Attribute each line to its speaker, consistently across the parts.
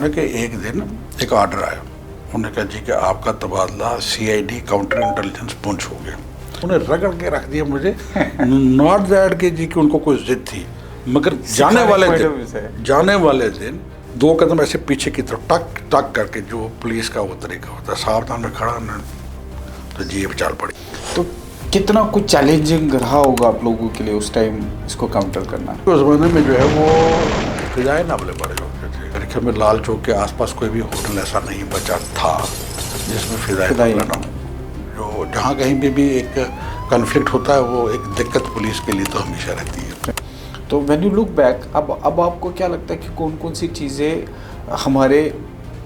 Speaker 1: کہ ایک دن ایک آرڈر آیا, انہوں نے کہا جی کہ آپ کا تبادلہ CID کاؤنٹر انٹیلیجنس پونچھ ہو گیا. انہیں رگڑ کے رکھ دیا مجھے. ناٹ دیٹ کہ جی کہ ان کو کوئی ضد تھی, مگر جانے والے دن 2 قدم ایسے پیچھے کی طرف ٹک ٹک کر کے, جو پولیس کا وہ طریقہ ہوتا ہے, ساودھان میں کھڑا تو جیب چال پڑی.
Speaker 2: تو کتنا کچھ چیلنجنگ رہا ہوگا آپ لوگوں کے لیے اس ٹائم اس کو کاؤنٹر کرنا؟
Speaker 1: اس زمانے میں جو ہے وہ فضائے نابلے بڑے ہوتے تھے. میرے خیال میں لال چوک کے آس پاس کوئی بھی ہوٹل ایسا نہیں بچا تھا جس میں فضائے نابلہ نہ ہو. جو جہاں کہیں بھی ایک کنفلکٹ ہوتا ہے وہ ایک دقت پولیس کے لیے تو ہمیشہ رہتی ہے.
Speaker 2: تو وین یو لک بیک, اب آپ کو کیا لگتا ہے کہ کون کون سی چیزیں ہمارے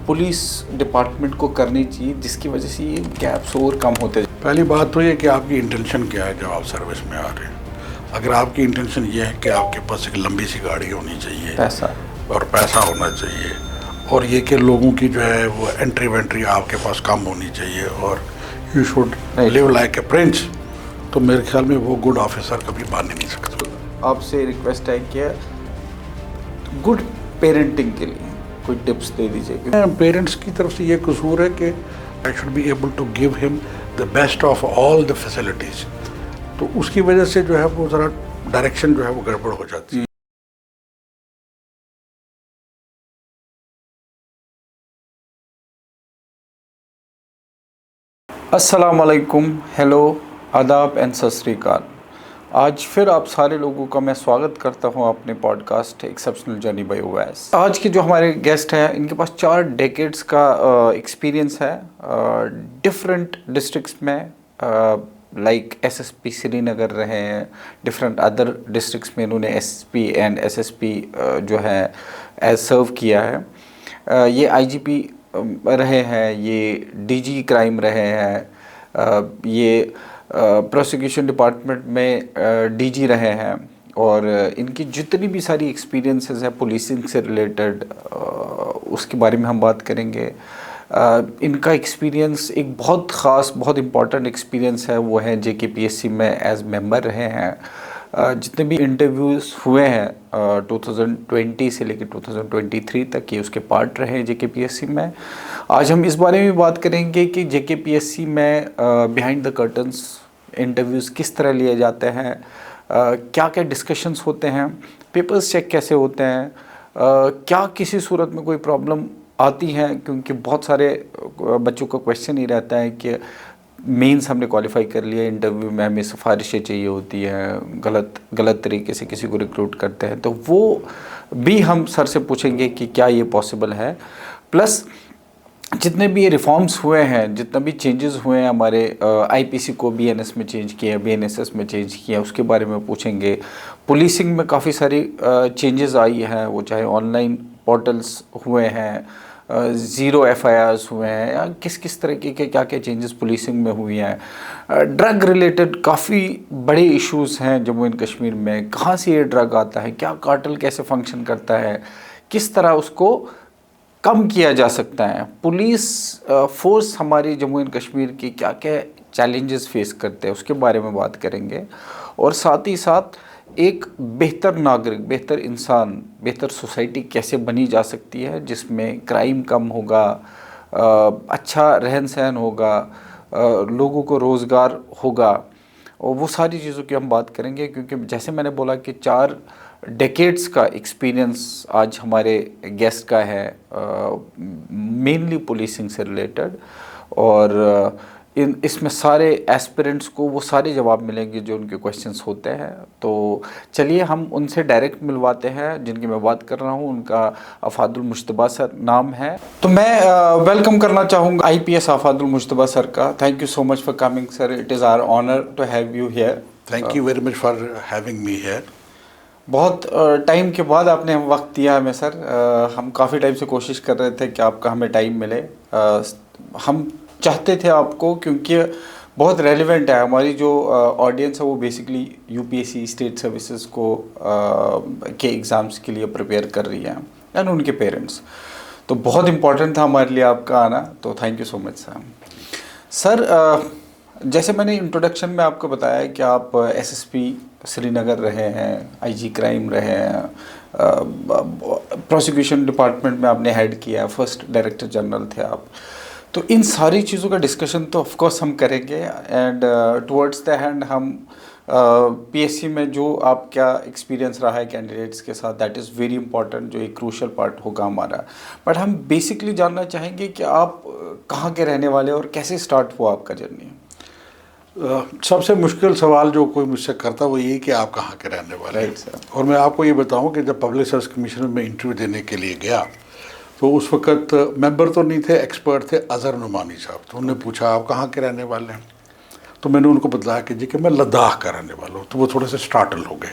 Speaker 2: پولیس ڈپارٹمنٹ کو کرنی چاہیے جس کی وجہ سے یہ گیپس اور کم ہوتے ہیں؟
Speaker 1: پہلی بات تو یہ کہ آپ کی انٹینشن کیا ہے جب آپ سروس میں آ رہے ہیں. اگر آپ کی انٹینشن یہ ہے کہ آپ کے پاس ایک لمبی سی گاڑی ہونی چاہیے, پیسہ ہونا چاہیے, اور یہ کہ لوگوں کی جو ہے وہ انٹری وینٹری آپ کے پاس کم ہونی چاہیے, اور you should live like a prince, تو میرے خیال میں وہ گڈ آفیسر کبھی بن نہیں سکتا.
Speaker 2: آپ سے ریکویسٹ ہے کہ گڈ پیرنٹنگ کے لیے کوئی ٹپس دے دیجیے.
Speaker 1: پیرنٹس کی طرف سے یہ قصور ہے کہ I should be able to give him the best of all the facilities. تو اس کی وجہ سے جو ہے وہ ذرا ڈائریکشن جو ہے وہ گڑبڑ ہو جاتی ہے.
Speaker 2: السلام علیکم, ہیلو, آداب اینڈ ست سری اکال. آج پھر آپ سارے لوگوں کا میں سواگت کرتا ہوں اپنے podcast exceptional journey by Owais. آج کے جو ہمارے گیسٹ ہیں ان کے پاس 4 ڈیکیڈز کا ایکسپیرینس ہے ڈفرینٹ ڈسٹرکس میں, لائک SSP سری نگر رہے ہیں, ڈفرینٹ ادر ڈسٹرکس میں انہوں نے SP اینڈ SSP جو ہے ایز سرو کیا ہے. یہ IGP رہے ہیں, یہ DG کرائم رہے ہیں, یہ پروسیکیوشن ڈپارٹمنٹ میں DG رہے ہیں, اور ان کی جتنی بھی ساری ایکسپیرینسز ہیں پولیسنگ سے ریلیٹڈ اس کے بارے میں ہم بات کریں گے. ان کا ایکسپیرینس ایک بہت خاص, بہت امپورٹنٹ ایکسپیرینس ہے, وہ ہے JKPSC میں ایز ممبر رہے ہیں. جتنے بھی انٹرویوز ہوئے ہیں 2020 سے لے کے 2023 تک یہ اس کے پارٹ رہے ہیں JKPSC میں. آج ہم اس بارے میں بات کریں گے کہ JKPSC میں بیہائنڈ دا کرٹنس انٹرویوز کس طرح لیے جاتے ہیں, کیا کیا ڈسکشنز ہوتے ہیں, پیپرز چیک کیسے ہوتے ہیں, کیا کسی صورت میں کوئی پرابلم آتی ہیں, کیونکہ بہت سارے بچوں کا کویشچن ہی رہتا ہے کہ مینس ہم نے کوالیفائی کر لیا, انٹرویو میں ہمیں سفارشیں چاہیے ہوتی ہیں, غلط طریقے سے کسی کو ریکروٹ کرتے ہیں, تو وہ بھی ہم سر سے پوچھیں گے کہ کیا یہ پاسبل ہے. پلس جتنے بھی یہ ریفارمز ہوئے ہیں, جتنا بھی چینجز ہوئے ہیں ہمارے IPC کو BNS میں چینج کیا, BNSS میں چینج کیا, اس کے بارے میں پوچھیں گے. پولیسنگ میں کافی ساری چینجز آئی ہیں, وہ چاہے آن لائن پورٹلز ہوئے ہیں, 0 FIRs ہوئے ہیں, یا کس طریقے کے کیا کیا چینجز پولیسنگ میں ہوئی ہیں. ڈرگ ریلیٹڈ کافی بڑے ایشوز ہیں جموں اینڈ کشمیر میں, کہاں سے یہ ڈرگ آتا ہے, کیا کارٹل کیسے فنکشن کرتا ہے, کس طرح اس کو کم کیا جا سکتا ہے. پولیس فورس ہماری جموں اینڈ کشمیر کی کیا کیا چیلنجز فیس کرتے ہیں اس کے بارے میں بات کریں گے. اور ساتھ ہی ساتھ ایک بہتر ناگرک, بہتر انسان, بہتر سوسائٹی کیسے بنی جا سکتی ہے جس میں کرائم کم ہوگا, اچھا رہن سہن ہوگا, لوگوں کو روزگار ہوگا, اور وہ ساری چیزوں کی ہم بات کریں گے. کیونکہ جیسے میں نے بولا کہ 4 ڈیکیڈز کا ایکسپیرینس آج ہمارے گیسٹ کا ہے, مینلی پولیسنگ سے ریلیٹڈ, اور اس میں سارے ایسپیرنٹس کو وہ سارے جواب ملیں گے جو ان کے کویشچنس ہوتے ہیں. تو چلیے ہم ان سے ڈائریکٹ ملواتے ہیں. جن کی میں بات کر رہا ہوں ان کا آفاد المجتبیٰ سر نام ہے. تو میں ویلکم کرنا چاہوں گا IPS آفاد المجتبیٰ سر کا. Thank you so much for coming sir, it is our honour to have you here.
Speaker 1: Thank you very much for having me here.
Speaker 2: بہت ٹائم کے بعد آپ نے وقت دیا ہمیں سر. ہم کافی ٹائم سے کوشش کر رہے تھے کہ آپ کا ہمیں ٹائم ملے. ہم چاہتے تھے آپ کو, کیونکہ بہت ریلیونٹ ہے. ہماری جو آڈینس ہے وہ بیسکلی UPSC اسٹیٹ سروسز کو کے ایگزامس کے لیے پریپیئر کر رہی ہیں, اینڈ ان کے پیرنٹس. تو بہت امپورٹنٹ تھا ہمارے لیے آپ کا آنا, تو تھینک یو سو مچ سر. سر جیسے میں نے انٹروڈکشن میں آپ کو بتایا کہ آپ ایس ایس پی سری نگر رہے ہیں, آئی جی کرائم رہے ہیں, پروسیکیوشن ڈپارٹمنٹ میں آپ نے ہیڈ کیا, فرسٹ ڈائریکٹر جنرل تھے آپ. تو ان ساری چیزوں کا ڈسکشن تو آف کورس ہم کریں گے, اینڈ ٹورڈز دا ہینڈ ہم پی ایس سی میں جو آپ کیا ایکسپیرینس رہا ہے کینڈیڈیٹس کے ساتھ, دیٹ از ویری امپورٹنٹ, جو ایک کروشل پارٹ ہوگا ہمارا. بٹ ہم بیسکلی جاننا چاہیں گے کہ آپ کہاں کے رہنے والے اور کیسے اسٹارٹ ہوا آپ کا جرنی؟
Speaker 1: سب سے مشکل سوال جو کوئی مجھ سے کرتا وہ یہی کہ آپ کہاں کے رہنے والے ہیں. اور میں آپ کو یہ بتاؤں کہ جب پبلک سروس کمیشن میں انٹرویو دینے کے لیے گیا تو اس وقت ممبر تو نہیں تھے, ایکسپرٹ تھے اظہر نعمانی صاحب. تو انہوں نے پوچھا آپ کہاں کے رہنے والے ہیں, تو میں نے ان کو بتلایا کہ جی کہ میں لداخ کا رہنے والا ہوں. تو وہ تھوڑے سے اسٹارٹل ہو گئے.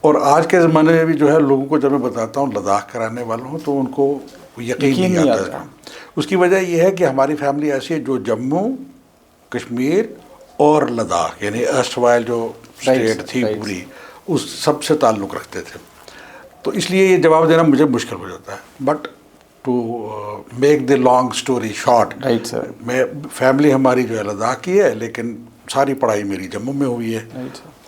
Speaker 1: اور آج کے زمانے میں بھی جو ہے لوگوں کو جب میں بتاتا ہوں لداخ کا رہنے والا ہوں تو ان کو یقین نہیں آتا ہے. اس کی وجہ یہ ہے کہ ہماری فیملی ایسی ہے جو جموں کشمیر اور لداخ یعنی ارسٹوائل جو اسٹیٹ تھی پوری اس سب سے تعلق رکھتے تھے. تو اس لیے یہ جواب دینا مجھے مشکل ہو جاتا ہے. But to make the long story short, میں فیملی ہماری جو ہے لداخ کی ہے, لیکن ساری پڑھائی میری جموں میں ہوئی ہے,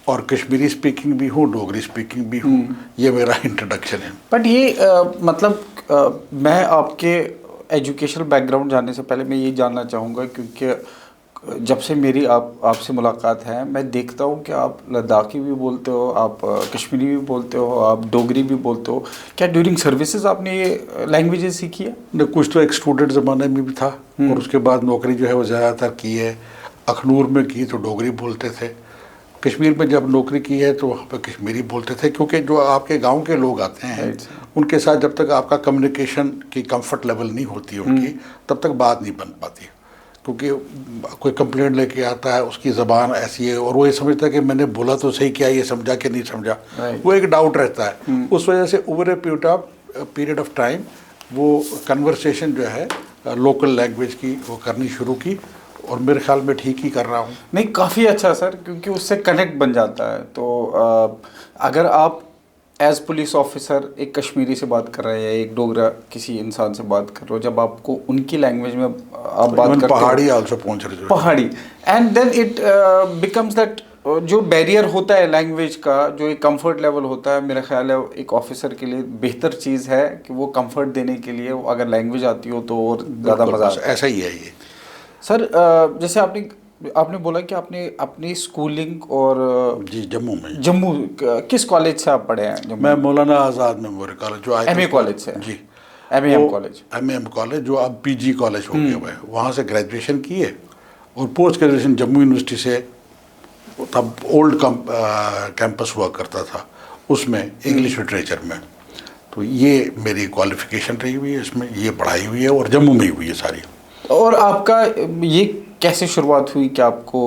Speaker 1: اور کشمیری اسپیکنگ بھی ہوں, ڈوگری اسپیکنگ بھی ہوں. یہ میرا انٹروڈکشن ہے.
Speaker 2: بٹ یہ مطلب میں آپ کے ایجوکیشنل بیک گراؤنڈ جاننے سے پہلے میں یہ جاننا چاہوں گا, کیونکہ جب سے میری آپ سے ملاقات ہے میں دیکھتا ہوں کہ آپ لداخی بھی بولتے ہو, آپ کشمیری بھی بولتے ہو, آپ ڈوگری بھی بولتے ہو. کیا ڈیورنگ سروسز آپ نے یہ لینگویجز سیکھی ہے؟
Speaker 1: کچھ تو ایک اسٹوڈنٹ زمانے میں بھی تھا, اور اس کے بعد نوکری جو ہے وہ زیادہ تر کی ہے اخنور میں کی تو ڈوگری بولتے تھے. کشمیر میں جب نوکری کی ہے تو وہاں پہ کشمیری بولتے تھے, کیونکہ جو آپ کے گاؤں کے لوگ آتے ہیں ان کے ساتھ جب تک آپ کا کمیونیکیشن کی کمفرٹ لیول نہیں ہوتی ان کی تب تک بات نہیں بن پاتی. کیونکہ کوئی کمپلینٹ لے کے آتا ہے, اس کی زبان ایسی ہے اور وہ یہ سمجھتا ہے کہ میں نے بولا تو صحیح کیا, یہ سمجھا کہ نہیں سمجھا, وہ ایک ڈاؤٹ رہتا ہے. اس وجہ سے over a period of time وہ کنورسیشن جو ہے لوکل لینگویج کی وہ کرنی شروع کی, اور میرے خیال میں ٹھیک ہی کر رہا ہوں.
Speaker 2: نہیں کافی اچھا سر, کیونکہ اس سے کنیکٹ بن جاتا ہے. تو اگر آپ ایز پولیس آفیسر ایک کشمیری سے بات کر رہے ہیں یا ایک ڈوگرا کسی انسان سے بات کر رہے ہو, جب آپ کو ان کی لینگویج میں آپ بات کرتے ہو,
Speaker 1: پہاڑی آلسو پہنچ رہے
Speaker 2: پہاڑی, and then it becomes that جو بیریئر ہوتا ہے لینگویج کا, جو ایک کمفرٹ لیول ہوتا ہے, میرا خیال ہے ایک آفیسر کے لیے بہتر چیز ہے کہ وہ کمفرٹ دینے کے لیے اگر لینگویج آتی ہو تو اور زیادہ مزہ آتا ہے.
Speaker 1: ایسا ہی ہے یہ
Speaker 2: سر. جیسے آپ نے بولا کہ آپ نے اپنی اسکولنگ اور
Speaker 1: جی
Speaker 2: جموں کس کالج سے آپ پڑھے ہیں؟
Speaker 1: میں مولانا آزاد میموریل کالج جو
Speaker 2: ایم اے کالج سے.
Speaker 1: جی
Speaker 2: ایم
Speaker 1: اے کالج جو اب پی جی کالج ہو گیا ہوا ہے, وہاں سے گریجویشن کی ہے, اور پوسٹ گریجویشن جموں یونیورسٹی سے, تب اولڈ کیمپس ہوا کرتا تھا اس میں انگلش لٹریچر میں. تو یہ میری کوالیفیکیشن رہی ہوئی ہے, اس میں یہ پڑھائی ہوئی ہے اور جموں میں ہی ہوئی ہے ساری.
Speaker 2: اور آپ کا یہ کیسے شروعات ہوئی کہ آپ کو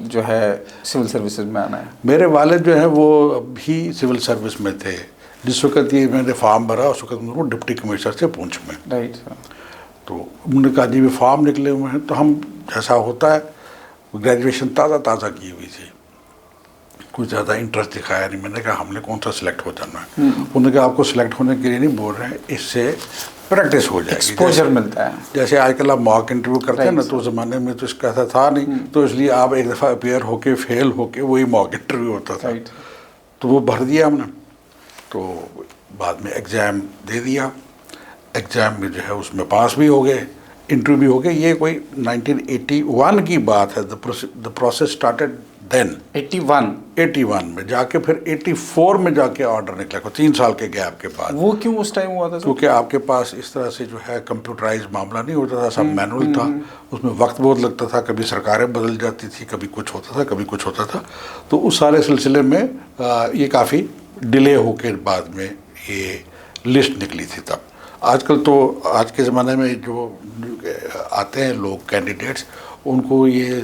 Speaker 2: جو ہے سول سروسز میں آنا ہے؟
Speaker 1: میرے والد جو ہیں وہ بھی سول سروس میں تھے. جس وقت یہ میں نے فارم بھرا اس وقت وہ ڈپٹی کمشنر سے پونچھ میں.
Speaker 2: رائٹ.
Speaker 1: تو انہوں نے کہا جی بھی فارم نکلے ہوئے ہیں, تو ہم جیسا ہوتا ہے گریجویشن تازہ کی ہوئی تھی, کچھ زیادہ انٹرسٹ دکھایا نہیں. میں نے کہا ہم نے کون سا سلیکٹ ہو جانا ہے. انہوں نے کہا آپ کو سلیکٹ ہونے کے لیے نہیں بول رہے ہیں, اس سے پریکٹس ہو جائے گی,
Speaker 2: ایکسپوجر ملتا ہے.
Speaker 1: جیسے آج کل آپ ماک انٹرویو کرتے ہیں نا, تو زمانے میں تو اس کا ایسا تھا نہیں, تو اس لیے آپ ایک دفعہ اپیئر ہو کے فیل ہو کے وہی ماک انٹرویو ہوتا تھا. تو وہ بھر دیا ہم نے, تو بعد میں ایگزام دے دیا. ایگزام میں جو ہے اس میں پاس بھی ہو گئے, انٹرویو بھی ہو گئے. یہ کوئی 1981 کی بات ہے. دا پروسیس اسٹارٹیڈ دین 81 میں جا کے پھر 84 میں جا کے آرڈر نکلا, 3 سال کے گیپ کے بعد.
Speaker 2: وہ کیوں اس ٹائم ہوا تھا؟
Speaker 1: کیونکہ آپ کے پاس اس طرح سے جو ہے کمپیوٹرائز معاملہ نہیں ہوتا تھا, سب مینول تھا, اس میں وقت بہت لگتا تھا, کبھی سرکاریں بدل جاتی تھی, کبھی کچھ ہوتا تھا. تو اس سارے سلسلے میں یہ کافی ڈیلے ہو کے بعد میں یہ لسٹ نکلی تھی. تب آج کل تو آج کے زمانے میں جو آتے ہیں لوگ کینڈیڈیٹس, ان کو یہ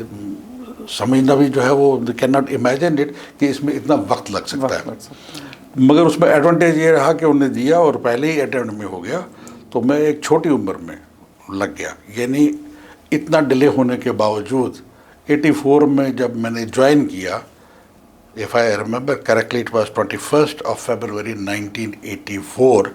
Speaker 1: سمجھنا بھی جو ہے وہ کین ناٹ امیجن اٹ کہ اس میں اتنا وقت لگ سکتا ہے. مگر اس میں ایڈوانٹیج یہ رہا کہ انہوں نے دیا اور پہلے ہی اٹیمپٹ میں ہو گیا, تو میں ایک چھوٹی عمر میں لگ گیا. یعنی اتنا ڈیلے ہونے کے باوجود 84 میں جب میں نے جوائن کیا, if I remember correctly it was 21st of February 1984,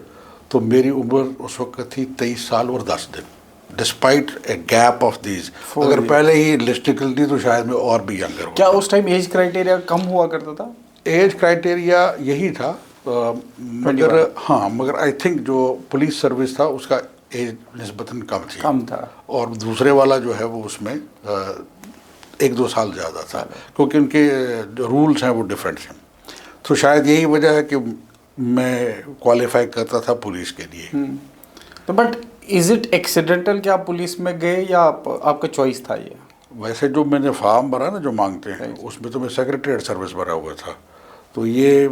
Speaker 1: تو میری عمر اس وقت تھی 23 سال اور 10 دن. Despite a gap of days. اگر پہلے ہی لسٹ نکلتی تو شاید میں اور بھی ینگر ہوں.
Speaker 2: کیا اس ٹائم ایج کرائٹیریا کم ہوا کرتا تھا؟
Speaker 1: ایج کرائٹیریا یہی تھا, مگر ہاں مگر آئی تھنک جو پولیس سروس تھا اس کا ایج نسبتاً کم تھا, اور دوسرے والا جو ہے وہ اس میں 1-2 سال زیادہ تھا, کیونکہ ان کے جو رولز ہیں وہ ڈفرینٹ ہیں. تو شاید یہی وجہ ہے کہ میں کوالیفائی کرتا تھا پولیس کے لیے.
Speaker 2: تو بٹ از اٹ ایکسیڈنٹل کہ آپ پولیس میں گئے یا آپ کا چوائس تھا یہ؟
Speaker 1: ویسے جو میں نے فارم بھرا نا جو مانگتے ہیں اس میں تو میں سیکریٹریٹ سروس بھرا ہوا تھا, تو یہ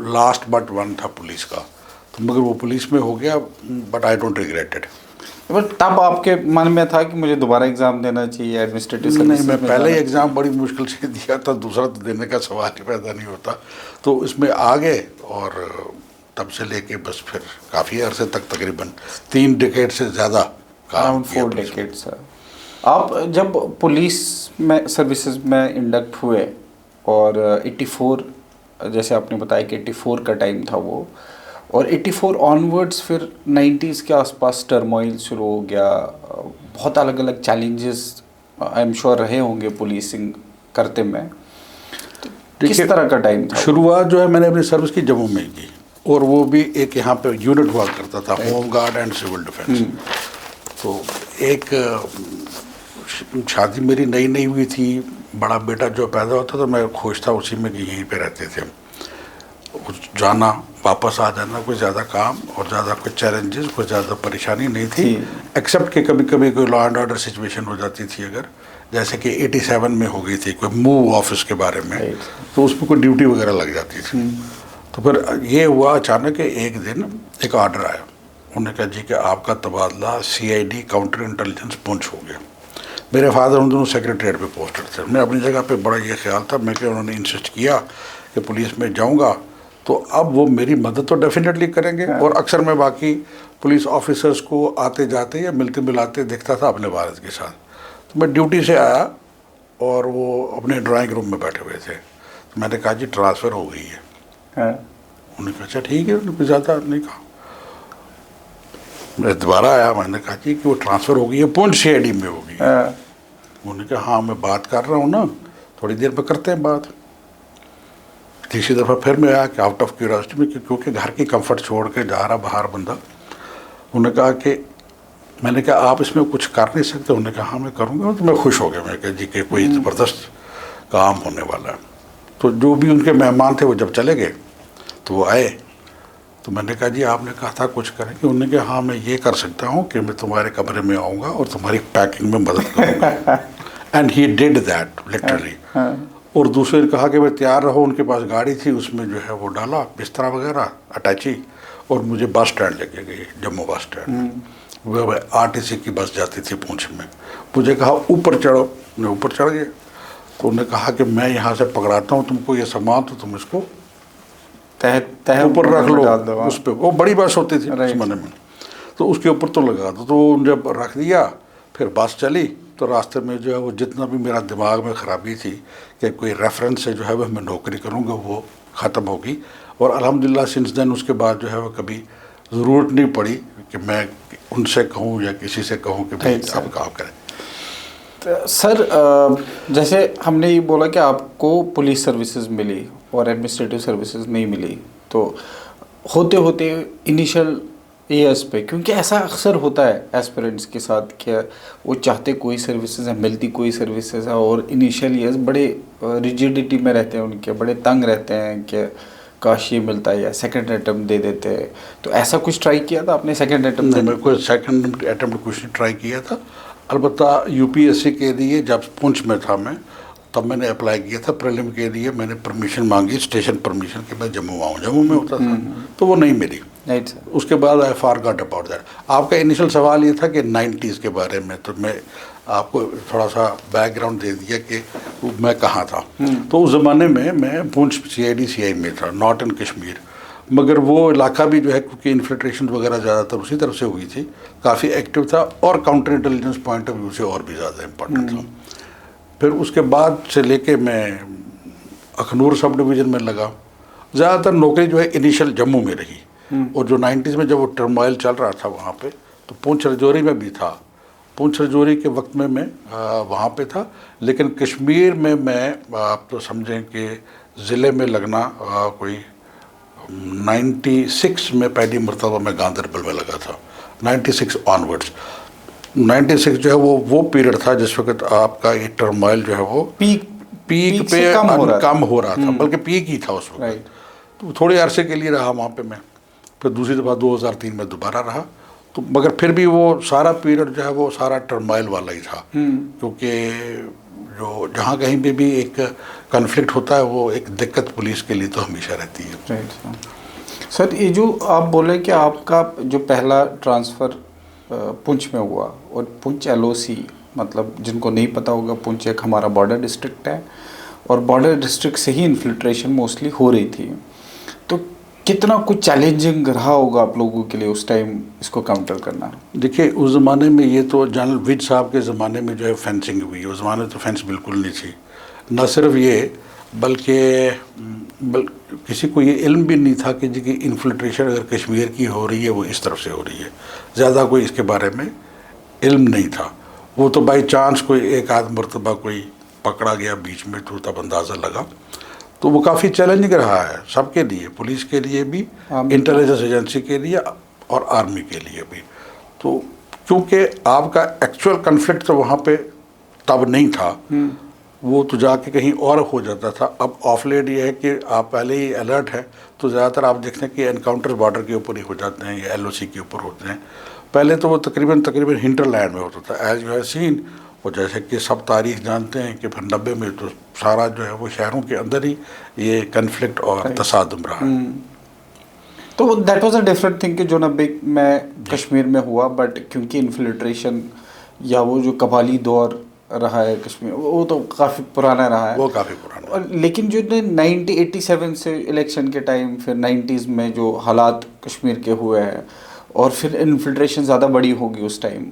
Speaker 1: لاسٹ بٹ ون تھا پولیس کا, تو مگر وہ پولیس میں ہو گیا, but I don't regret it.
Speaker 2: But تب آپ کے من میں تھا کہ مجھے دوبارہ ایگزام دینا چاہیے ایڈمنسٹریٹو سروس؟
Speaker 1: نہیں, میں پہلے ہی ایگزام بڑی مشکل سے دیا تھا, دوسرا تو دینے کا سوال ہی پیدا نہیں ہوتا. تو اس میں آ گئے, اور تب سے لے کے بس پھر کافی عرصے تک تقریباً 3 ڈیکیڈ سے زیادہ کام کیا.
Speaker 2: 4 ڈیکیڈ سر. آپ جب پولیس میں سروسز میں انڈکٹ ہوئے اور 84 جیسے آپ نے بتایا کہ 84 کا ٹائم تھا وہ, اور 84 آنورڈس پھر 90s کے آس پاس ٹرموائل شروع ہو گیا, بہت الگ الگ چیلنجز آئی ایم شیور رہے ہوں گے پولیسنگ کرتے میں. کس طرح کا ٹائم تھا؟
Speaker 1: شروعات جو ہے میں نے اپنی سروس کی جموں میں کی, اور وہ بھی ایک یہاں پہ یونٹ ہوا کرتا تھا, home guard and civil defence. تو ایک شادی میری نئی ہوئی تھی, بڑا بیٹا جو پیدا ہوتا تو میں خوش تھا اسی میں کہ یہیں پہ رہتے تھے. جانا واپس آ جانا, کوئی زیادہ کام اور زیادہ کوئی چیلنجز, کوئی زیادہ پریشانی نہیں تھی, ایکسیپٹ کہ کبھی کبھی کوئی لا اینڈ آرڈر سچویشن ہو جاتی تھی, اگر جیسے کہ 87 میں ہو گئی تھی کوئی موو آفس کے بارے میں, تو اس میں کوئی ڈیوٹی وغیرہ لگ جاتی تھی. تو پھر یہ ہوا اچانک کہ ایک دن ایک آرڈر آیا, انہوں نے کہا جی کہ آپ کا تبادلہ CID کاؤنٹر انٹیلیجنس پونچھ ہو گیا. میرے فادر ان دونوں سیکریٹریٹ پہ پوسٹڈ تھے. میں اپنی جگہ پہ بڑا یہ خیال تھا, میں کہ انہوں نے انسسٹ کیا کہ پولیس میں جاؤں گا تو اب وہ میری مدد تو ڈیفینیٹلی کریں گے, اور اکثر میں باقی پولیس آفیسرز کو آتے جاتے یا ملتے ملاتے دیکھتا تھا اپنے والد کے ساتھ. تو میں ڈیوٹی سے آیا اور وہ اپنے ڈرائنگ روم میں بیٹھے ہوئے تھے, تو میں نے کہا جی ٹرانسفر ہو گئی ہے. انہوں نے کہا اچھا ٹھیک ہے, انہوں نے زیادہ نہیں کہا. میں دوبارہ آیا, میں نے کہا جی کہ وہ ٹرانسفر ہو گئی ہے, پونچھ CID میں ہو گئی ہے. انہوں نے کہا ہاں میں بات کر رہا ہوں نا, تھوڑی دیر پہ کرتے ہیں بات. تیسری دفعہ پھر میں آیا کہ آؤٹ آف کیوریاسٹی میں, کیونکہ گھر کی کمفرٹ چھوڑ کے جا رہا باہر بندہ. انہوں نے کہا کہ میں نے کہا آپ اس میں کچھ کر نہیں سکتے؟ انہوں نے کہا ہاں میں کروں گا. تو میں خوش ہو گیا, میں کہا جی کہ کوئی زبردست کام ہونے والا ہے. تو جو بھی ان کے مہمان تھے وہ جب چلے گئے تو وہ آئے, تو میں نے کہا جی آپ نے کہا تھا کچھ کریں گے؟ انہوں نے کہا ہاں میں یہ کر سکتا ہوں کہ میں تمہارے کمرے میں آؤں گا اور تمہاری پیکنگ میں مدد کروں گا. And he did that literally. اور دوسرے نے کہا کہ میں تیار رہو, ان کے پاس گاڑی تھی, اس میں جو ہے وہ ڈالا بستر وغیرہ اٹیچی, اور مجھے بس اسٹینڈ لے کے گئی, جموں بس اسٹینڈ. وہ RTC کی بس جاتی تھی پونچھ میں. مجھے کہا اوپر چڑھو, میں اوپر چڑھ گیا. تو انہوں نے کہا کہ میں یہاں سے پکڑاتا ہوں تم کو یہ سامان, تو تم اس کو اوپر رکھ لو اس پہ. وہ بڑی بس ہوتی تھی اس زمانے میں, تو اس کے اوپر تو لگا دو. تو جب رکھ دیا پھر بس چلی, تو راستے میں جو ہے وہ جتنا بھی میرا دماغ میں خرابی تھی کہ کوئی ریفرنس سے جو ہے وہ میں نوکری کروں گا, وہ ختم ہوگی. اور الحمدللہ سنس دین اس کے بعد جو ہے وہ کبھی ضرورت نہیں پڑی کہ میں ان سے کہوں یا کسی سے کہوں کہ بھائی آپ کام کریں.
Speaker 2: سر جیسے ہم نے یہ بولا کہ آپ کو پولیس سروسز ملی اور ایڈمنسٹریٹو سروسز نہیں ملی, تو ہوتے ہوتے انیشل ایئرس پہ, کیونکہ ایسا اکثر ہوتا ہے ایسپیرنٹس کے ساتھ کہ وہ چاہتے کوئی سروسز ہیں, ملتی کوئی سروسز ہیں, اور انیشیل ایئرس بڑے ریجیڈیٹی میں رہتے ہیں ان کے, بڑے تنگ رہتے ہیں کہ کاش یہ ملتا ہے یا سیکنڈ اٹمپٹ دے دیتے. تو ایسا کچھ ٹرائی کیا تھا آپ نے سیکنڈ اٹمپٹ؟
Speaker 1: نہیں, میں کوئی سیکنڈ اٹمپٹ کچھ نہیں ٹرائی کیا تھا. البتہ UPSC کے لیے جب پونچھ میں تھا میں, تب میں نے اپلائی کیا تھا پریلم کے لیے. میں نے پرمیشن مانگی, اسٹیشن پرمیشن, کہ میں جموں آؤں. جموں میں ہوتا تھا, تو وہ نہیں ملی. اس کے بعد آئی فارگاٹ اباؤٹ دیٹ. آپ کا انیشل سوال یہ تھا کہ 90s کے بارے میں, تو میں آپ کو تھوڑا سا بیک گراؤنڈ دے دیا کہ میں کہاں تھا. تو اس زمانے میں پونچھ CID CI میں تھا, ناٹ ان کشمیر. مگر وہ علاقہ بھی جو ہے کیونکہ انفلٹریشن وغیرہ زیادہ تر اسی طرف سے ہوئی تھی, کافی ایکٹیو تھا, اور counter intelligence point of view سے اور بھی زیادہ امپورٹنٹ تھا. پھر اس کے بعد سے لے کے میں اخنور سب ڈویژن میں لگا. زیادہ تر نوکری جو ہے انیشل جموں میں رہی, اور جو 90s میں جب وہ ٹرموائل چل رہا تھا وہاں پہ, تو پونچھ رجوری میں بھی تھا. پونچھ رجوری کے وقت میں وہاں پہ تھا، لیکن کشمیر میں آپ تو سمجھیں کہ ضلع میں لگنا کوئی 96 میں پہلی مرتبہ میں گاندربل میں لگا تھا، 96 آنورڈس. 96 جو ہے وہ پیریڈ تھا جس وقت آپ کا یہ ٹرمائل جو ہے وہ پیک پہ کم ہو رہا تھا، بلکہ پیک ہی تھا اس وقت. تو تھوڑے عرصے کے لیے رہا وہاں پہ میں، پھر دوسری دفعہ 2003 میں دوبارہ رہا. تو مگر پھر بھی وہ سارا پیریڈ جو ہے وہ سارا ٹرمائل والا ہی تھا، کیونکہ جو جہاں کہیں پہ بھی ایک کنفلکٹ ہوتا ہے وہ ایک دقت پولیس کے لیے تو ہمیشہ رہتی ہے.
Speaker 2: سر یہ جو آپ بولے کہ آپ کا جو پہلا ٹرانسفر پونچھ میں ہوا، اور پونچھ LOC مطلب جن کو نہیں پتہ ہوگا، پونچھ ایک ہمارا بارڈر ڈسٹرکٹ ہے، اور بارڈر ڈسٹرکٹ سے ہی انفلٹریشن موسٹلی ہو رہی تھی. تو کتنا کچھ چیلنجنگ رہا ہوگا آپ لوگوں کے لیے اس ٹائم اس کو کاؤنٹر کرنا؟
Speaker 1: دیکھیے اس زمانے میں یہ تو جنرل وج صاحب کے زمانے میں جو ہے فینسنگ ہوئی، اس زمانے تو فینس بالکل نہیں تھی. نہ صرف یہ بلکہ کسی کو یہ علم بھی نہیں تھا کہ جی کہ انفلٹریشن اگر کشمیر کی ہو رہی ہے وہ اس طرف سے ہو رہی ہے. زیادہ کوئی اس کے بارے میں علم نہیں تھا. وہ تو بائی چانس کوئی ایک آدھ مرتبہ کوئی پکڑا گیا بیچ میں تو تب اندازہ لگا. تو وہ کافی چیلنجنگ رہا ہے سب کے لیے، پولیس کے لیے بھی، انٹیلیجنس ایجنسی کے لیے اور آرمی کے لیے بھی. تو کیونکہ آپ کا ایکچوئل کنفلکٹ تو وہاں پہ تب نہیں تھا، وہ تو جا کے کہیں اور ہو جاتا تھا. اب آف لیٹ یہ ہے کہ آپ پہلے ہی الرٹ ہے، تو زیادہ تر آپ دیکھتے ہیں کہ انکاؤنٹر بارڈر کے اوپر ہی ہو جاتے ہیں یا LOC کے اوپر ہوتے ہیں. پہلے تو وہ تقریباً ہنٹر لینڈ میں ہوتا تھا. ایز یو ہیو سین، وہ جیسے کہ سب تاریخ جانتے ہیں کہ پھر 90 میں تو سارا جو ہے وہ شہروں کے اندر ہی یہ کنفلکٹ اور تصادم رہا.
Speaker 2: تو that was a different thing کہ جو 90 میں کشمیر میں ہوا، بٹ کیونکہ انفلٹریشن یا وہ جو قبالی دور رہا ہے کشمیر، وہ تو کافی پرانا رہا ہے،
Speaker 1: وہ کافی پرانا.
Speaker 2: لیکن جو 87 سے الیکشن کے ٹائم پھر 90s میں جو حالات کشمیر کے ہوئے ہیں، اور پھر انفلٹریشن زیادہ بڑی ہوگی اس ٹائم.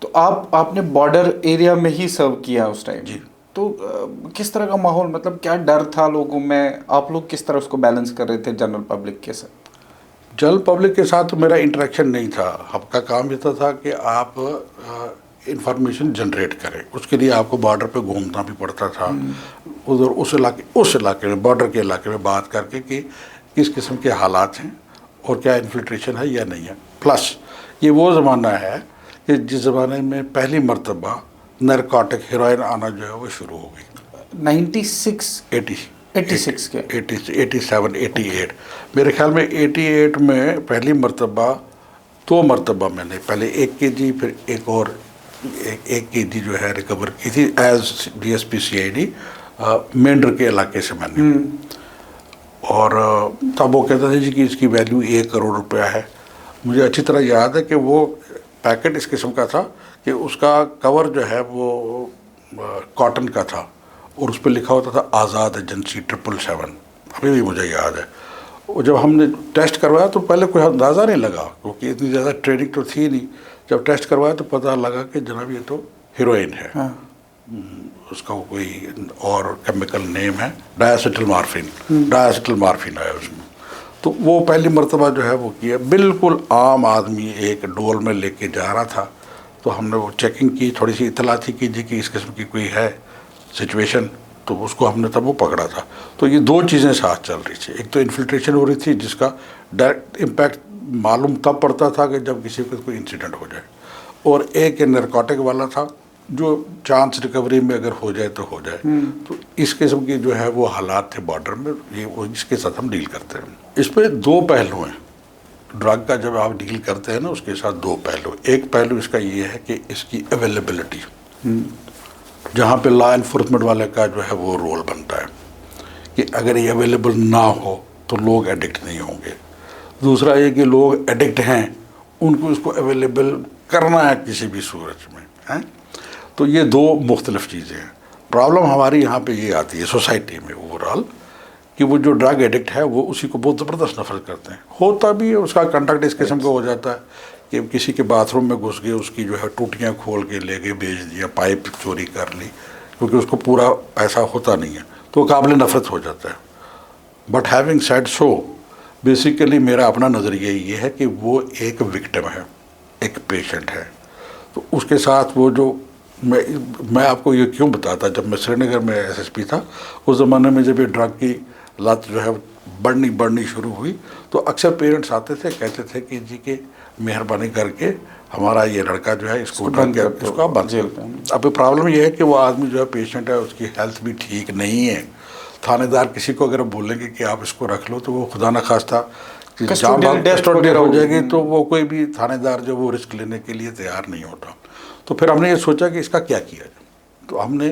Speaker 2: تو آپ نے بارڈر ایریا میں ہی سرو کیا اس ٹائم.
Speaker 1: جی.
Speaker 2: تو کس طرح کا ماحول، مطلب کیا ڈر تھا لوگوں میں؟ آپ لوگ کس طرح اس کو بیلنس کر رہے تھے جنرل پبلک کے ساتھ؟
Speaker 1: جنرل پبلک کے ساتھ تو میرا انٹریکشن نہیں تھا. آپ کا کام یہ تھا کہ آپ انفارمیشن جنریٹ کریں. اس کے لیے آپ کو بارڈر پہ گھومنا بھی پڑتا تھا، ادھر اس علاقے میں بارڈر کے علاقے میں بات کر کے کہ کس قسم کے حالات ہیں اور کیا انفلٹریشن ہے یا نہیں ہے. پلس یہ وہ زمانہ ہے کہ جس زمانے میں پہلی مرتبہ نرکوٹک ہیروئن آنا جو ہے وہ شروع ہو گئی.
Speaker 2: 86 کے
Speaker 1: 87 88 میرے خیال میں 88 میں پہلی مرتبہ، 2 مرتبہ میں نے، پہلے 1 kg پھر ایک اور 1 kg جو ہے ریکور کی تھی ایز DSP CID مینڈر کے علاقے سے میں نے. اور تب وہ کہتا تھا جی کہ اس کی ویلیو 1 کروڑ روپیہ ہے. مجھے اچھی طرح یاد ہے کہ وہ پیکٹ اس قسم کا تھا کہ اس کا کور جو ہے وہ کاٹن کا تھا، اور اس پہ لکھا ہوتا تھا آزاد ایجنسی 777. ابھی بھی مجھے یاد ہے. اور جب ہم نے ٹیسٹ کروایا تو پہلے کوئی اندازہ نہیں لگا، کیونکہ اتنی زیادہ ٹریننگ تو تھی نہیں. جب ٹیسٹ کروایا تو پتہ لگا کہ جناب یہ تو ہیروئن ہے. اس کا کوئی اور کیمیکل نیم ہے ڈائیسیٹل مارفین آیا اس میں. تو وہ پہلی مرتبہ جو ہے وہ کیا. بالکل عام آدمی ایک ڈول میں لے کے جا رہا تھا. تو ہم نے وہ چیکنگ کی، تھوڑی سی اطلاع تھی کہ جی کہ اس قسم کی کوئی ہے سچویشن، تو اس کو ہم نے تب وہ پکڑا تھا. تو یہ 2 چیزیں ساتھ چل رہی تھی. ایک تو انفلٹریشن ہو رہی تھی جس کا ڈائریکٹ امپیکٹ معلوم تب پڑتا تھا کہ جب کسی کو کوئی انسیڈنٹ ہو جائے، اور ایک نرکوٹک والا تھا جو چانس ریکوری میں اگر ہو جائے تو ہو جائے. تو اس قسم کی جو ہے وہ حالات تھے بارڈر میں، یہ اس کے ساتھ ہم ڈیل کرتے ہیں. اس پہ 2 پہلو ہیں. ڈرگ کا جب آپ ڈیل کرتے ہیں نا اس کے ساتھ 2 پہلو. ایک پہلو اس کا یہ ہے کہ اس کی اویلیبلٹی، جہاں پہ لا انفورسمنٹ والے کا جو ہے وہ رول بنتا ہے کہ اگر یہ اویلیبل نہ ہو تو لوگ ایڈکٹ نہیں ہوں گے. دوسرا یہ کہ لوگ ایڈکٹ ہیں، ان کو اس کو اویلیبل کرنا ہے کسی بھی صورت میں. تو یہ 2 مختلف چیزیں ہیں. پرابلم ہماری یہاں پہ یہ آتی ہے سوسائٹی میں اوورال کہ وہ جو ڈرگ ایڈکٹ ہے وہ اسی کو بہت زبردست نفرت کرتے ہیں. ہوتا بھی ہے، اس کا کنڈکٹ اس قسم کا ہو جاتا ہے کہ کسی کے باتھ روم میں گھس گئے، اس کی جو ہے ٹوٹیاں کھول کے لے گئے، بیچ دیا، پائپ چوری کر لی، کیونکہ اس کو پورا پیسہ ہوتا نہیں ہے تو قابل نفرت ہو جاتا ہے. But having said so, basically میرا اپنا نظریہ یہ ہے کہ وہ ایک وکٹم ہے، ایک پیشنٹ ہے. تو اس کے ساتھ وہ جو میں آپ کو یہ کیوں بتاتا، جب میں سری نگر میں SSP تھا اس زمانے میں جب یہ ڈرگ کی لت جو ہے بڑھنی شروع ہوئی تو اکثر پیرنٹس آتے تھے کہتے تھے کہ جی کہ مہربانی کر کے ہمارا یہ لڑکا جو ہے اس کو بند کر دو۔ اب پرابلم یہ ہے کہ وہ آدمی جو ہے پیشنٹ ہے، اس کی ہیلتھ بھی ٹھیک نہیں ہے، تھانے دار کسی کو اگر بولیں گے کہ آپ اس کو رکھ لو تو وہ خدا نخواستہ ڈیتھ ہو جائے گی، تو وہ کوئی بھی تھانے دار جو وہ رسک لینے کے لیے تیار نہیں ہوتا۔ تو پھر ہم نے یہ سوچا کہ اس کا کیا کیا جائے، تو ہم نے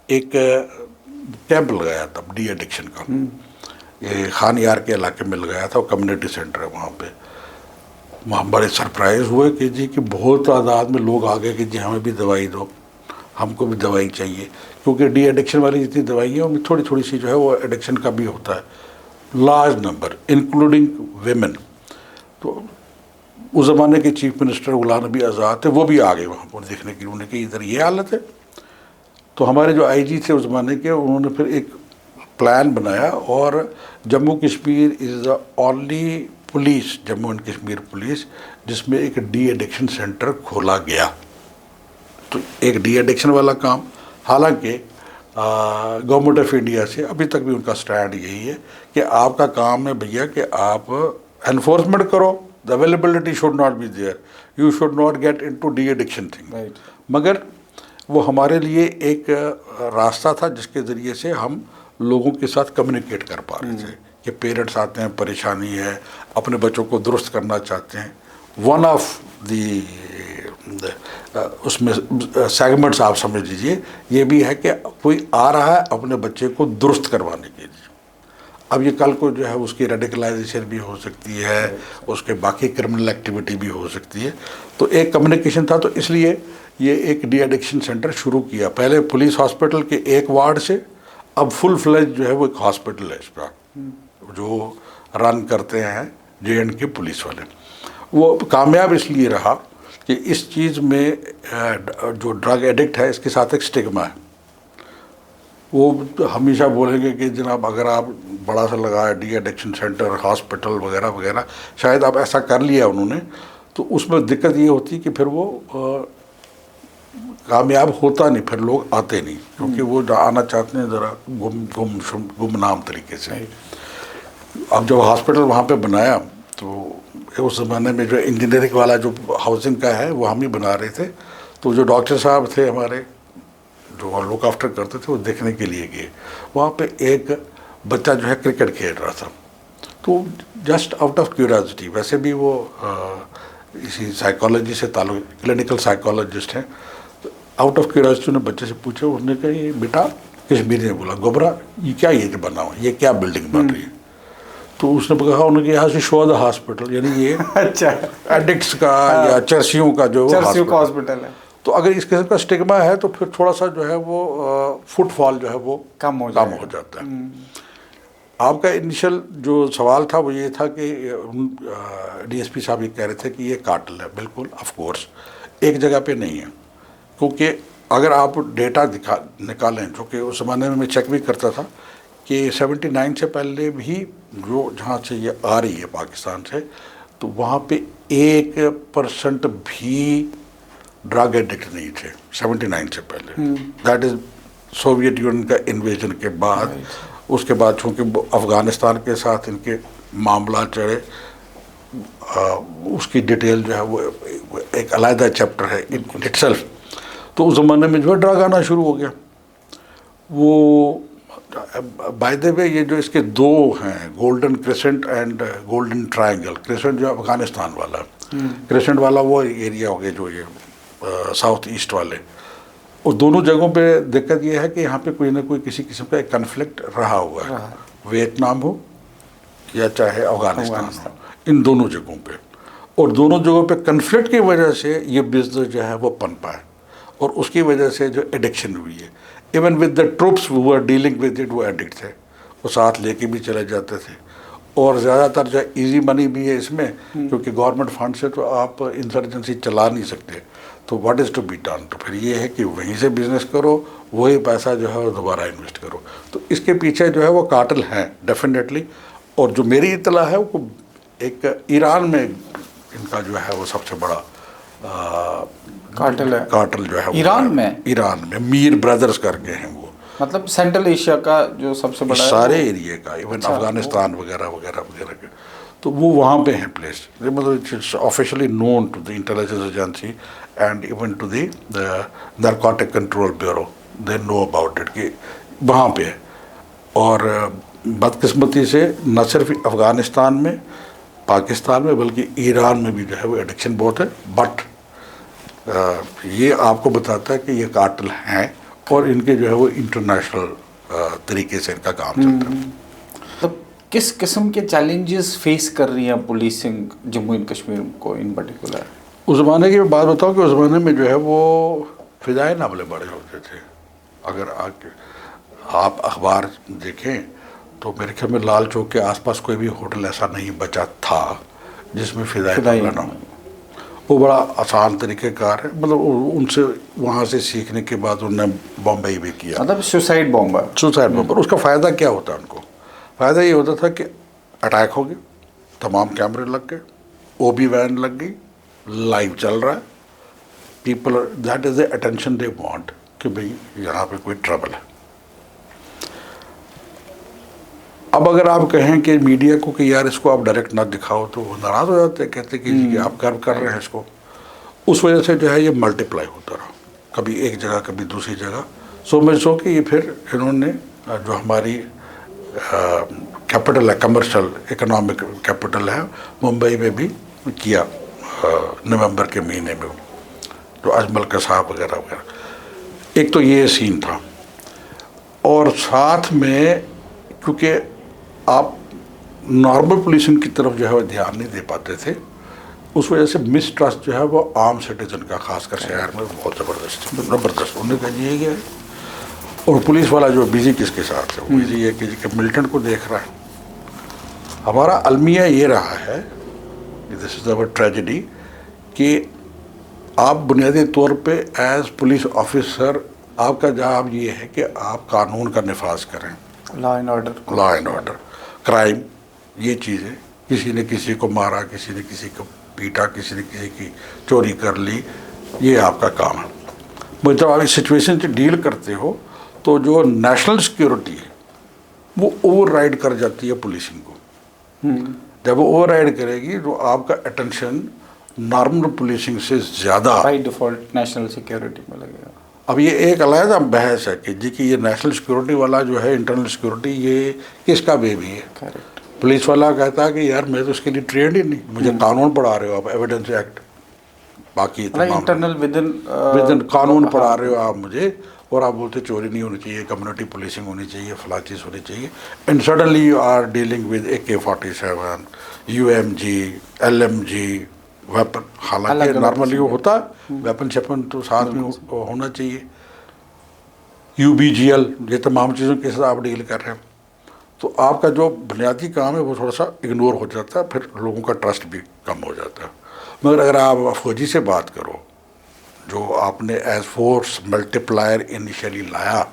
Speaker 1: ایک کیمپ لگایا تھا ڈی ایڈکشن کا، یہ خان یار کے علاقے میں لگایا تھا، وہ کمیونٹی سینٹر ہے وہاں پہ۔ وہاں بڑے سرپرائز ہوئے کہ جی کہ بہت تعداد میں لوگ آ گئے کہ جی ہمیں بھی دوائی دو، ہم کو بھی دوائی چاہیے، کیونکہ ڈی ایڈکشن والی جتنی دوائی ہیں ان میں تھوڑی تھوڑی سی جو ہے وہ ایڈکشن کا بھی ہوتا ہے، لارج نمبر انکلوڈنگ ویمن۔ تو اس زمانے کے چیف منسٹر غلام نبی آزاد تھے، وہ بھی آ گئے وہاں پر دیکھنے کے لیے، انہوں نے کہ ادھر یہ حالت ہے۔ تو ہمارے جو IG تھے اس زمانے کے، انہوں نے پھر ایک پلان بنایا، اور Jammu Kashmir is the only police, Jammu and Kashmir police جس میں ایک ڈی ایڈکشن سینٹر کھولا گیا۔ تو ایک ڈی ایڈکشن والا کام، حالانکہ گورنمنٹ آف انڈیا سے ابھی تک بھی ان کا سٹینڈ یہی ہے کہ آپ کا کام ہے بھیا کہ آپ انفورسمنٹ کرو، the availability should not be there, you should not get into de-addiction thing. مگر وہ ہمارے لیے ایک راستہ تھا جس کے ذریعے سے ہم لوگوں کے ساتھ کمیونیکیٹ کر پا رہے تھے کہ پیرنٹس آتے ہیں، پریشانی ہے، اپنے بچوں کو درست کرنا چاہتے ہیں۔ ون آف دی اس میں سیگمنٹس آپ سمجھ لیجیے یہ بھی ہے کہ کوئی آ رہا ہے اپنے بچے کو درست کروانے کے لیے۔ اب یہ کل کو جو ہے اس کی ریڈیکلائزیشن بھی ہو سکتی ہے، اس کے باقی کرمنل ایکٹیویٹی بھی ہو سکتی ہے۔ تو ایک کمیونیکیشن تھا، تو اس لیے یہ ایک ڈی ایڈکشن سینٹر شروع کیا، پہلے پولیس ہاسپٹل کے ایک وارڈ سے، اب فل فلیج جو ہے وہ ایک ہاسپٹل ہے اس کا جو رن کرتے ہیں JNK پولیس والے۔ وہ کامیاب اس لیے رہا کہ اس چیز میں جو ڈرگ ایڈکٹ ہے اس کے ساتھ ایک سٹگما ہے، وہ ہمیشہ بولیں گے کہ جناب اگر آپ بڑا سا لگایا ڈی ایڈکشن سینٹر، ہاسپٹل وغیرہ وغیرہ، شاید آپ ایسا کر لیا انہوں نے، تو اس میں دقت یہ ہوتی کہ پھر وہ کامیاب ہوتا نہیں، پھر لوگ آتے نہیں، کیونکہ وہ آنا چاہتے ہیں ذرا گمنام طریقے سے۔ اب جب ہاسپٹل وہاں پہ بنایا تو اس زمانے میں جو انجینئرنگ والا جو ہاؤسنگ کا ہے وہ ہم ہی بنا رہے تھے، تو جو ڈاکٹر صاحب تھے ہمارے جو لک آفٹر کرتے تھے وہ دیکھنے کے لیے گئے، وہاں پہ ایک بچہ جو ہے کرکٹ کھیل رہا تھا، تو جسٹ آؤٹ آف کیوریاسٹی، ویسے بھی وہ اسی سائیکالوجی سے تعلق، کلینکل سائیکالوجسٹ ہیں، آؤٹ آف کیوریاسٹی نے بچے سے پوچھا، اس نے کہا یہ بیٹا، کشمیری نے بولا گوبرا یہ کیا یہ بنا ہوا، یہ کیا بلڈنگ بن رہی ہے؟ تو اس نے کہا انہوں نے کہ یہاں سے شو دا ہاسپٹل، یعنی یہ
Speaker 2: اچھا
Speaker 1: ایڈکٹس کا یا چرسیوں کا جو
Speaker 2: ہاسپٹل ہے۔
Speaker 1: تو اگر اس قسم کا سٹگما ہے تو پھر تھوڑا سا جو ہے وہ فٹ فال جو ہے وہ کم ہو جاتا ہے۔ آپ کا انیشل جو سوال تھا وہ یہ تھا کہ DSP صاحب یہ کہہ رہے تھے کہ یہ کارٹل ہے، بالکل آف کورس ایک جگہ پہ نہیں ہے، کیونکہ اگر آپ ڈیٹا نکالیں، جو کہ اس زمانے میں چیک بھی کرتا تھا کہ 79 سے پہلے بھی جو جہاں سے یہ آ رہی ہے پاکستان سے، تو وہاں پہ 1% بھی ڈرگ ایڈکٹ نہیں تھے 79 سے پہلے۔ دیٹ از سوویت یونین کا انویژن کے بعد، اس کے بعد چونکہ افغانستان کے ساتھ ان کے معاملات چڑھے، اس کی ڈیٹیل جو ہے وہ ایک علیحدہ چیپٹر ہے اٹ سیلف۔ تو اس زمانے میں جو ہے ڈرگ آنا شروع ہو گیا۔ وہ بائی دا وے یہ جو اس کے دو ہیں، golden crescent and golden triangle, crescent جو افغانستان والا، کریسنٹ والا وہ ایریا ہو گیا جو یہ ساؤتھ ایسٹ والے، اور دونوں جگہوں پہ دقت یہ ہے کہ یہاں پہ کوئی نہ کوئی کسی قسم کا ایک کنفلکٹ رہا ہوا ہے، ویتنام ہو یا چاہے افغانستان ہو، ان دونوں جگہوں پہ، اور دونوں جگہوں پہ کنفلکٹ کی وجہ سے یہ بزنس جو ہے وہ پنپا ہے، اور اس کی وجہ سے جو ایڈکشن ہوئی ہے۔ Even with the troops who are dealing with it, وہ ایڈکٹ تھے، وہ ساتھ لے کے بھی چلے جاتے تھے، اور زیادہ تر جو ایزی منی بھی ہے اس میں، کیونکہ گورنمنٹ فنڈ سے تو آپ انسرجنسی چلا نہیں سکتے، تو what is to be done, تو پھر یہ ہے کہ وہیں سے بزنس کرو، وہی پیسہ جو ہے وہ دوبارہ انویسٹ کرو۔ تو اس کے پیچھے جو ہے وہ کارٹل ہیں ڈیفینیٹلی، اور جو میری اطلاع ہے وہ ایک ایران میں ان کا جو ہے وہ سب سے بڑا
Speaker 2: کارٹل ہے،
Speaker 1: کارٹل جو ہے وہ
Speaker 2: ایران میں،
Speaker 1: ایران میں میر بردرز کر کے ہیں وہ،
Speaker 2: مطلب سینٹرل ایشیا کا جو سب سے بڑا ہے
Speaker 1: سارے ایریے کا، ایون
Speaker 2: اچھا،
Speaker 1: افغانستان وغیرہ وغیرہ وغیرہ کے، تو وہ وہاں پہ ہیں پلیس، مطلب officially known to the intelligence agency and even to the narcotic control bureau, they know about it کہ وہاں پہ ہے. اور بدقسمتی سے نہ صرف افغانستان میں پاکستان میں بلکہ ایران میں بھی جو ہے وہ ایڈکشن بہت ہے. بٹ یہ آپ کو بتاتا ہے کہ یہ کارٹل ہیں اور ان کے جو ہے وہ انٹرنیشنل طریقے سے ان کا کام چلتا ہے.
Speaker 2: مطلب کس قسم کے چیلنجز فیس کر رہی ہیں پولیسنگ جموں اینڈ کشمیر کو ان پرٹیکولر؟
Speaker 1: اس زمانے کی بات بتاؤں کہ اس زمانے میں جو ہے وہ فضائے حملے بڑے ہوتے تھے. اگر آپ اخبار دیکھیں تو میرے خیال میں لال چوک کے آس پاس کوئی بھی ہوٹل ایسا نہیں بچا تھا جس میں فضائے حملہ نہ ہو. وہ بڑا آسان طریقہ کار ہے، مطلب ان سے وہاں سے سیکھنے کے بعد انہوں نے بمبئی بھی کیا،
Speaker 2: مطلب سوسائڈ بمبر.
Speaker 1: سوسائڈ بمبر. اس کا فائدہ کیا ہوتا ہے ان کو؟ فائدہ یہ ہوتا تھا کہ اٹیک ہو گیا، تمام کیمرے لگ گئے، او بی وین لگ گئی، لائیو چل رہا ہے، people that is a attention they want کہ بھئی یہاں پہ کوئی ٹربل ہے. اب اگر آپ کہیں کہ میڈیا کو کہ یار اس کو آپ ڈائریکٹ نہ دکھاؤ تو وہ ناراض ہو جاتے ہیں، کہتے ہیں کہ آپ گرو کر رہے ہیں اس کو. اس وجہ سے جو ہے یہ ملٹی پلائی ہوتا رہا، کبھی ایک جگہ کبھی دوسری جگہ. سو کہ یہ پھر انہوں نے جو ہماری کیپٹل ہے، کمرشل اکنامک کیپٹل ہے، ممبئی میں بھی کیا نومبر کے مہینے میں، جو اجمل قصاب وغیرہ وغیرہ. ایک تو یہ سین تھا، اور ساتھ میں کیونکہ آپ نارمل پولیسنگ کی طرف جو ہے وہ دھیان نہیں دے پاتے تھے، اس وجہ سے مس ٹرسٹ جو ہے وہ عام سٹیزن کا خاص کر شہر میں بہت زبردست. انہوں نے کہا جی یہ کیا ہے، اور پولیس والا جو بزی کس کے ساتھ ہے، وہ بزی ہے کہ ملٹنٹ کو دیکھ رہا ہے. ہمارا المیہ یہ رہا ہے، دس از اوور ٹریجڈی، کہ آپ بنیادی طور پہ ایز پولیس آفیسر آپ کا جواب یہ ہے کہ آپ قانون کا نفاذ کریں،
Speaker 2: law and order,
Speaker 1: law and order, crime, یہ چیزیں، کسی نے کسی کو مارا، کسی نے کسی کو پیٹا، کسی نے کسی کی چوری کر لی، یہ آپ کا کام ہے. جب آپ اس سچویشن سے ڈیل کرتے ہو تو جو نیشنل سیکیورٹی ہے وہ اوور رائڈ کر جاتی ہے پولیسنگ کو. جب وہ اوور رائڈ کرے گی تو آپ کا اٹینشن نارمل پولیسنگ سے زیادہ
Speaker 2: بائی ڈیفالٹ نیشنل سیکیورٹی میں لگے گا.
Speaker 1: اب یہ ایک علیحدہ بحث ہے کہ جی کہ یہ نیشنل سیکیورٹی والا جو ہے انٹرنل سیکیورٹی یہ کس کا بیبی ہے.
Speaker 2: کریکٹ.
Speaker 1: پولیس والا کہتا ہے کہ یار میں تو اس کے لیے ٹرینڈ ہی نہیں، مجھے قانون پڑھا رہے ہو آپ، ایویڈنس ایکٹ، باقی
Speaker 2: انٹرنل
Speaker 1: ودن قانون پڑھا رہے ہو آپ مجھے، اور آپ بولتے چوری نہیں ہونی چاہیے، کمیونٹی پولیسنگ ہونی چاہیے، فلاں چیز ہونی چاہیے. And suddenly you are dealing with AK-47 UMG LMG weapon. حالانکہ نارملی وہ ہوتا ہے ویپن شیپن تو ساتھ میں ہونا چاہیے. UBGL، یہ تمام چیزوں کے ساتھ آپ ڈیل کر رہے ہیں. تو آپ کا جو بنیادی کام ہے وہ تھوڑا سا اگنور ہو جاتا ہے، پھر لوگوں کا ٹرسٹ بھی کم ہو جاتا ہے. مگر اگر آپ فوجی سے بات کرو جو آپ نے ایز فورس ملٹی پلائر انیشیلی لایا،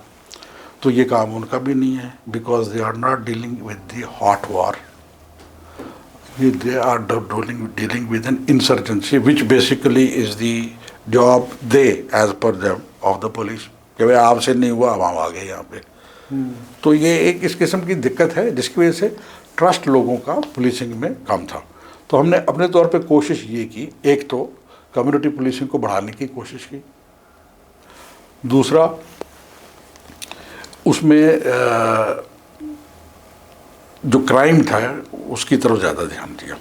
Speaker 1: تو یہ کام ان کا بھی نہیں ہے، because they are not dealing with the hot war, they are dealing with an insurgency which basically is the job they as per them of the police, کہ بھائی آپ سے نہیں ہوا، ہم آ گئے یہاں پہ. تو یہ ایک اس قسم کی دقت ہے جس کی وجہ سے ٹرسٹ لوگوں کا پولیسنگ میں کم تھا. تو ہم نے اپنے طور پہ کوشش یہ کی، ایک تو کمیونٹی پولیسنگ کو بڑھانے کی کوشش کی، دوسرا اس میں جو کرائم تھا اس کی طرف زیادہ دھیان دیا.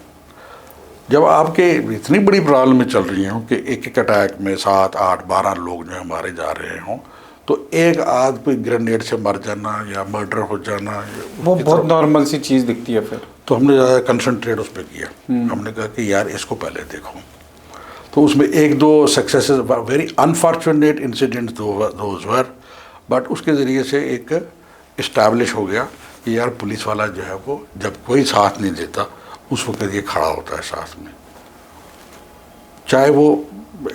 Speaker 1: جب آپ کے اتنی بڑی پرابلمیں چل رہی ہوں کہ ایک ایک اٹیک میں 7 8 12 لوگ جو مارے جا رہے ہوں، تو ایک آدھ کوئی گرینیڈ سے مر جانا یا مرڈر ہو جانا
Speaker 2: وہ بہت نارمل سی چیز دکھتی ہے. پھر
Speaker 1: تو ہم نے زیادہ کنسنٹریٹ اس پہ کیا. ہم نے کہا کہ یار اس کو پہلے دیکھو. تو اس میں ایک دو successes, very unfortunate incident those were, but اس کے ذریعے سے ایک اسٹیبلش ہو گیا کہ یار پولیس والا جو ہے وہ جب کوئی ساتھ نہیں دیتا اس وقت یہ کھڑا ہوتا ہے ساتھ میں، چاہے وہ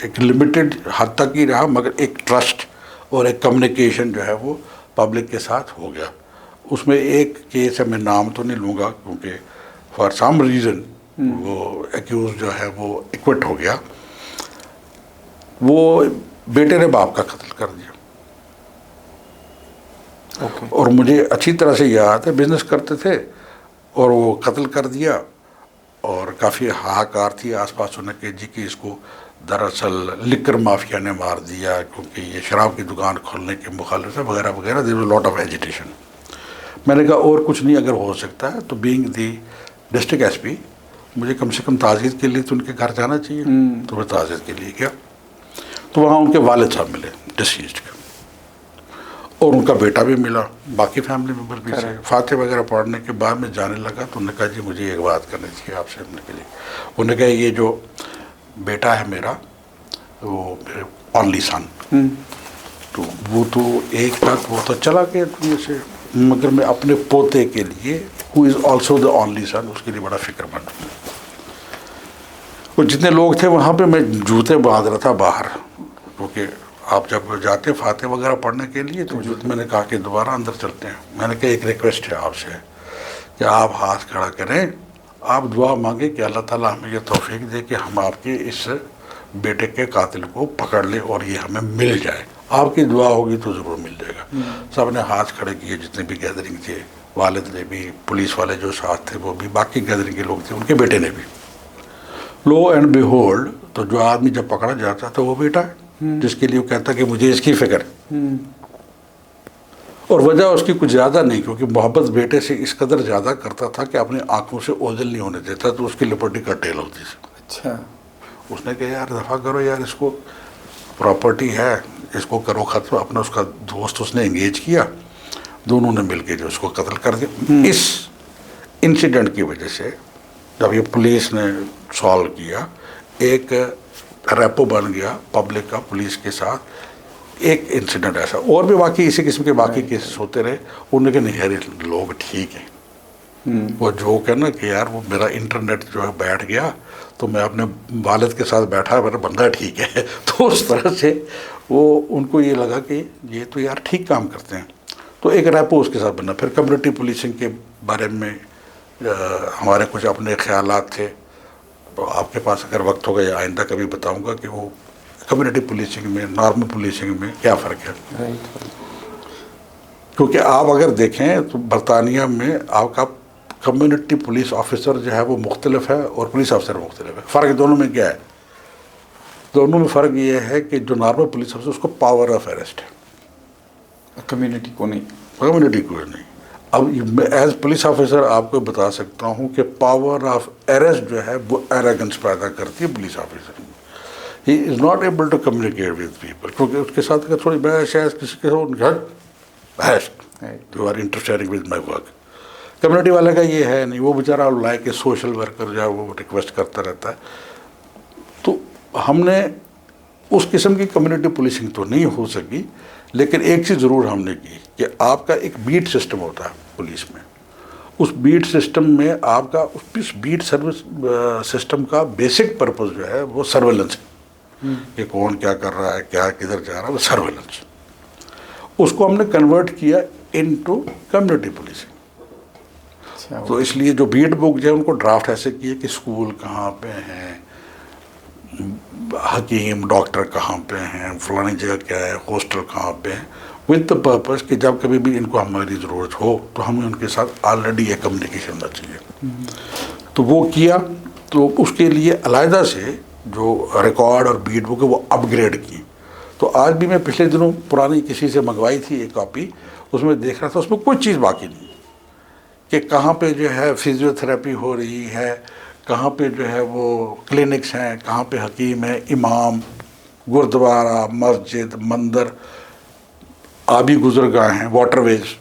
Speaker 1: ایک لمیٹڈ حد تک ہی رہا، مگر ایک ٹرسٹ اور ایک کمیونیکیشن جو ہے وہ پبلک کے ساتھ ہو گیا. اس میں ایک کیس ہے، میں نام تو نہیں لوں گا کیونکہ فار سم ریزن وہ ایکیوز جو ہے وہ ایکوٹ ہو گیا. وہ بیٹے نے باپ کا قتل کر دیا. اور مجھے اچھی طرح سے یاد ہے بزنس کرتے تھے اور وہ قتل کر دیا. اور کافی ہاہکار تھی آس پاس ہونے کے جی کہ اس کو دراصل لکر مافیا نے مار دیا کیونکہ یہ شراب کی دکان کھولنے کے مخالف ہے وغیرہ وغیرہ. There was lot of agitation. میں نے کہا اور کچھ نہیں اگر ہو سکتا ہے تو being the district S P مجھے کم سے کم تعزیت کے لیے تو ان کے گھر جانا چاہیے. تو میں تعزیت کے لیے گیا تو وہاں ان کے والد صاحب ملے ڈسیزڈ کے اور ان کا بیٹا بھی ملا, باقی فیملی ممبر بھی تھے. فاتح وغیرہ پڑھنے کے بعد میں جانے لگا تو انہوں نے کہا جی مجھے ایک بات کرنی تھی آپ سے. انہوں نے کہا یہ جو بیٹا ہے میرا وہ میرے اونلی سن, تو وہ تو ایک تھا وہ تو چلا گیا دنیا سے, مگر میں اپنے پوتے کے لیے ہو is also the only son اس کے لیے بڑا فکر مند ہوں. وہ جتنے لوگ تھے وہاں پہ میں جوتے باندھ رہا تھا باہر کیونکہ آپ جب جاتے فاتح وغیرہ پڑھنے کے لیے تو میں نے کہا کہ دوبارہ اندر چلتے ہیں. میں نے کہا ایک ریکویسٹ ہے آپ سے کہ آپ ہاتھ کھڑا کریں, آپ دعا مانگیں کہ اللہ تعالیٰ ہمیں یہ توفیق دے کہ ہم آپ کے اس بیٹے کے قاتل کو پکڑ لیں اور یہ ہمیں مل جائے. آپ کی دعا ہوگی تو ضرور مل جائے گا. سب نے ہاتھ کھڑے کیے جتنے بھی گیدرنگ تھے, والد نے بھی, پولیس والے جو ساتھ تھے وہ بھی, باقی گیدرنگ کے لوگ تھے ان کے بیٹے نے بھی. لو اینڈ بیہولڈ تو جو آدمی جب پکڑا جاتا تو وہ بیٹا ہے جس کے لیے وہ کہتا کہ مجھے اس کی فکر ہے. اور وجہ اس کی کچھ زیادہ نہیں کیونکہ محبت بیٹے سے اس قدر زیادہ کرتا تھا کہ اپنی آنکھوں سے اوجھل نہیں ہونے دیتا تو اس کی لپٹی کا ٹیل ہوتی تھی.
Speaker 2: اچھا.
Speaker 1: اس نے کہا یار دفعہ کرو یار, اس کو پراپرٹی ہے اس کو کرو ختم. اپنا اس کا دوست اس نے انگیج کیا, دونوں نے مل کے جو اس کو قتل کر دیا. اس انسیڈنٹ کی وجہ سے جب یہ پولیس نے سالو کیا ایک ریپو بن گیا پبلک کا پولیس کے ساتھ. ایک انسیڈنٹ ایسا اور بھی باقی اسی قسم کے باقی کیسز ہوتے رہے. انہوں نے کہا نہیں یار لوگ ٹھیک ہیں. وہ جو کہنا کہ یار وہ میرا انٹرنیٹ جو ہے بیٹھ گیا تو میں اپنے والد کے ساتھ بیٹھا میرا بندہ ٹھیک ہے. تو اس طرح سے وہ ان کو یہ لگا کہ یہ تو یار ٹھیک کام کرتے ہیں تو ایک ریپو اس کے ساتھ بنا. پھر کمیونٹی پولیسنگ کے بارے میں ہمارے کچھ اپنے خیالات تھے. تو آپ کے پاس اگر وقت ہوگا یا آئندہ کبھی بتاؤں گا کہ وہ کمیونٹی پولیسنگ میں نارمل پولیسنگ میں کیا فرق ہے. کیونکہ آپ اگر دیکھیں تو برطانیہ میں آپ کا کمیونٹی پولیس آفیسر جو ہے وہ مختلف ہے اور پولیس آفیسر مختلف ہے. فرق دونوں میں کیا ہے؟ دونوں میں فرق یہ ہے کہ جو نارمل پولیس آفیسر اس کو پاور آف اریسٹ ہے,
Speaker 2: کمیونٹی کو نہیں.
Speaker 1: کمیونٹی کو نہیں. اب میں ایز پولیس آفیسر آپ کو بتا سکتا ہوں کہ پاور آف اریسٹ جو ہے وہ ایروگنس پیدا کرتی ہے پولیس آفیسر میں. He is not able to communicate with people کیونکہ اس کے ساتھ اگر تھوڑی بحث ہے کسی کے بحث you are interfering with my work. Community والے کا یہ ہے نہیں, وہ بیچارہ لائک اے سوشل ورکر جو ہے وہ ریکویسٹ کرتا رہتا ہے. تو ہم نے اس قسم کی کمیونٹی پولیسنگ تو نہیں ہو سکی, لیکن ایک چیز ضرور ہم نے کی کہ آپ کا ایک بیٹ سسٹم ہوتا ہے پولیس میں. اس بیٹ سسٹم میں آپ کا اس بیٹ سروس سسٹم کا بیسک پرپز جو ہے وہ سرویلنس ہے کہ کون کیا کر رہا ہے, کیا کدھر جا رہا ہے, وہ سرویلنس. اس کو ہم نے کنورٹ کیا انٹو کمیونٹی پولیسنگ. تو اس لیے جو بیٹ بک جو ہے ان کو ڈرافٹ ایسے کیے کہ اسکول کہاں پہ ہیں, حکیم ڈاکٹر کہاں پہ ہیں, فلانی جگہ کیا ہے, ہاسٹل کہاں پہ ہیں, ود دا پرپز کہ جب کبھی بھی ان کو ہماری ضرورت ہو تو ہمیں ان کے ساتھ آلریڈی یہ کمیونیکیشن ہونا چاہیے. تو وہ کیا. تو اس کے لیے علیحدہ سے جو ریکارڈ اور بیٹ بک ہے وہ اپ گریڈ کی. تو آج بھی میں پچھلے دنوں پرانی کسی سے منگوائی تھی ایک کاپی, اس میں دیکھ رہا تھا اس میں کوئی چیز باقی نہیں کہ کہاں پہ جو ہے فزیو تھراپی ہو رہی ہے, کہاں پہ جو ہے وہ کلینکس ہیں, کہاں پہ حکیم ہے, امام, گردوارہ, مسجد, مندر, آبی گزرگاہ ہیں, واٹر ویز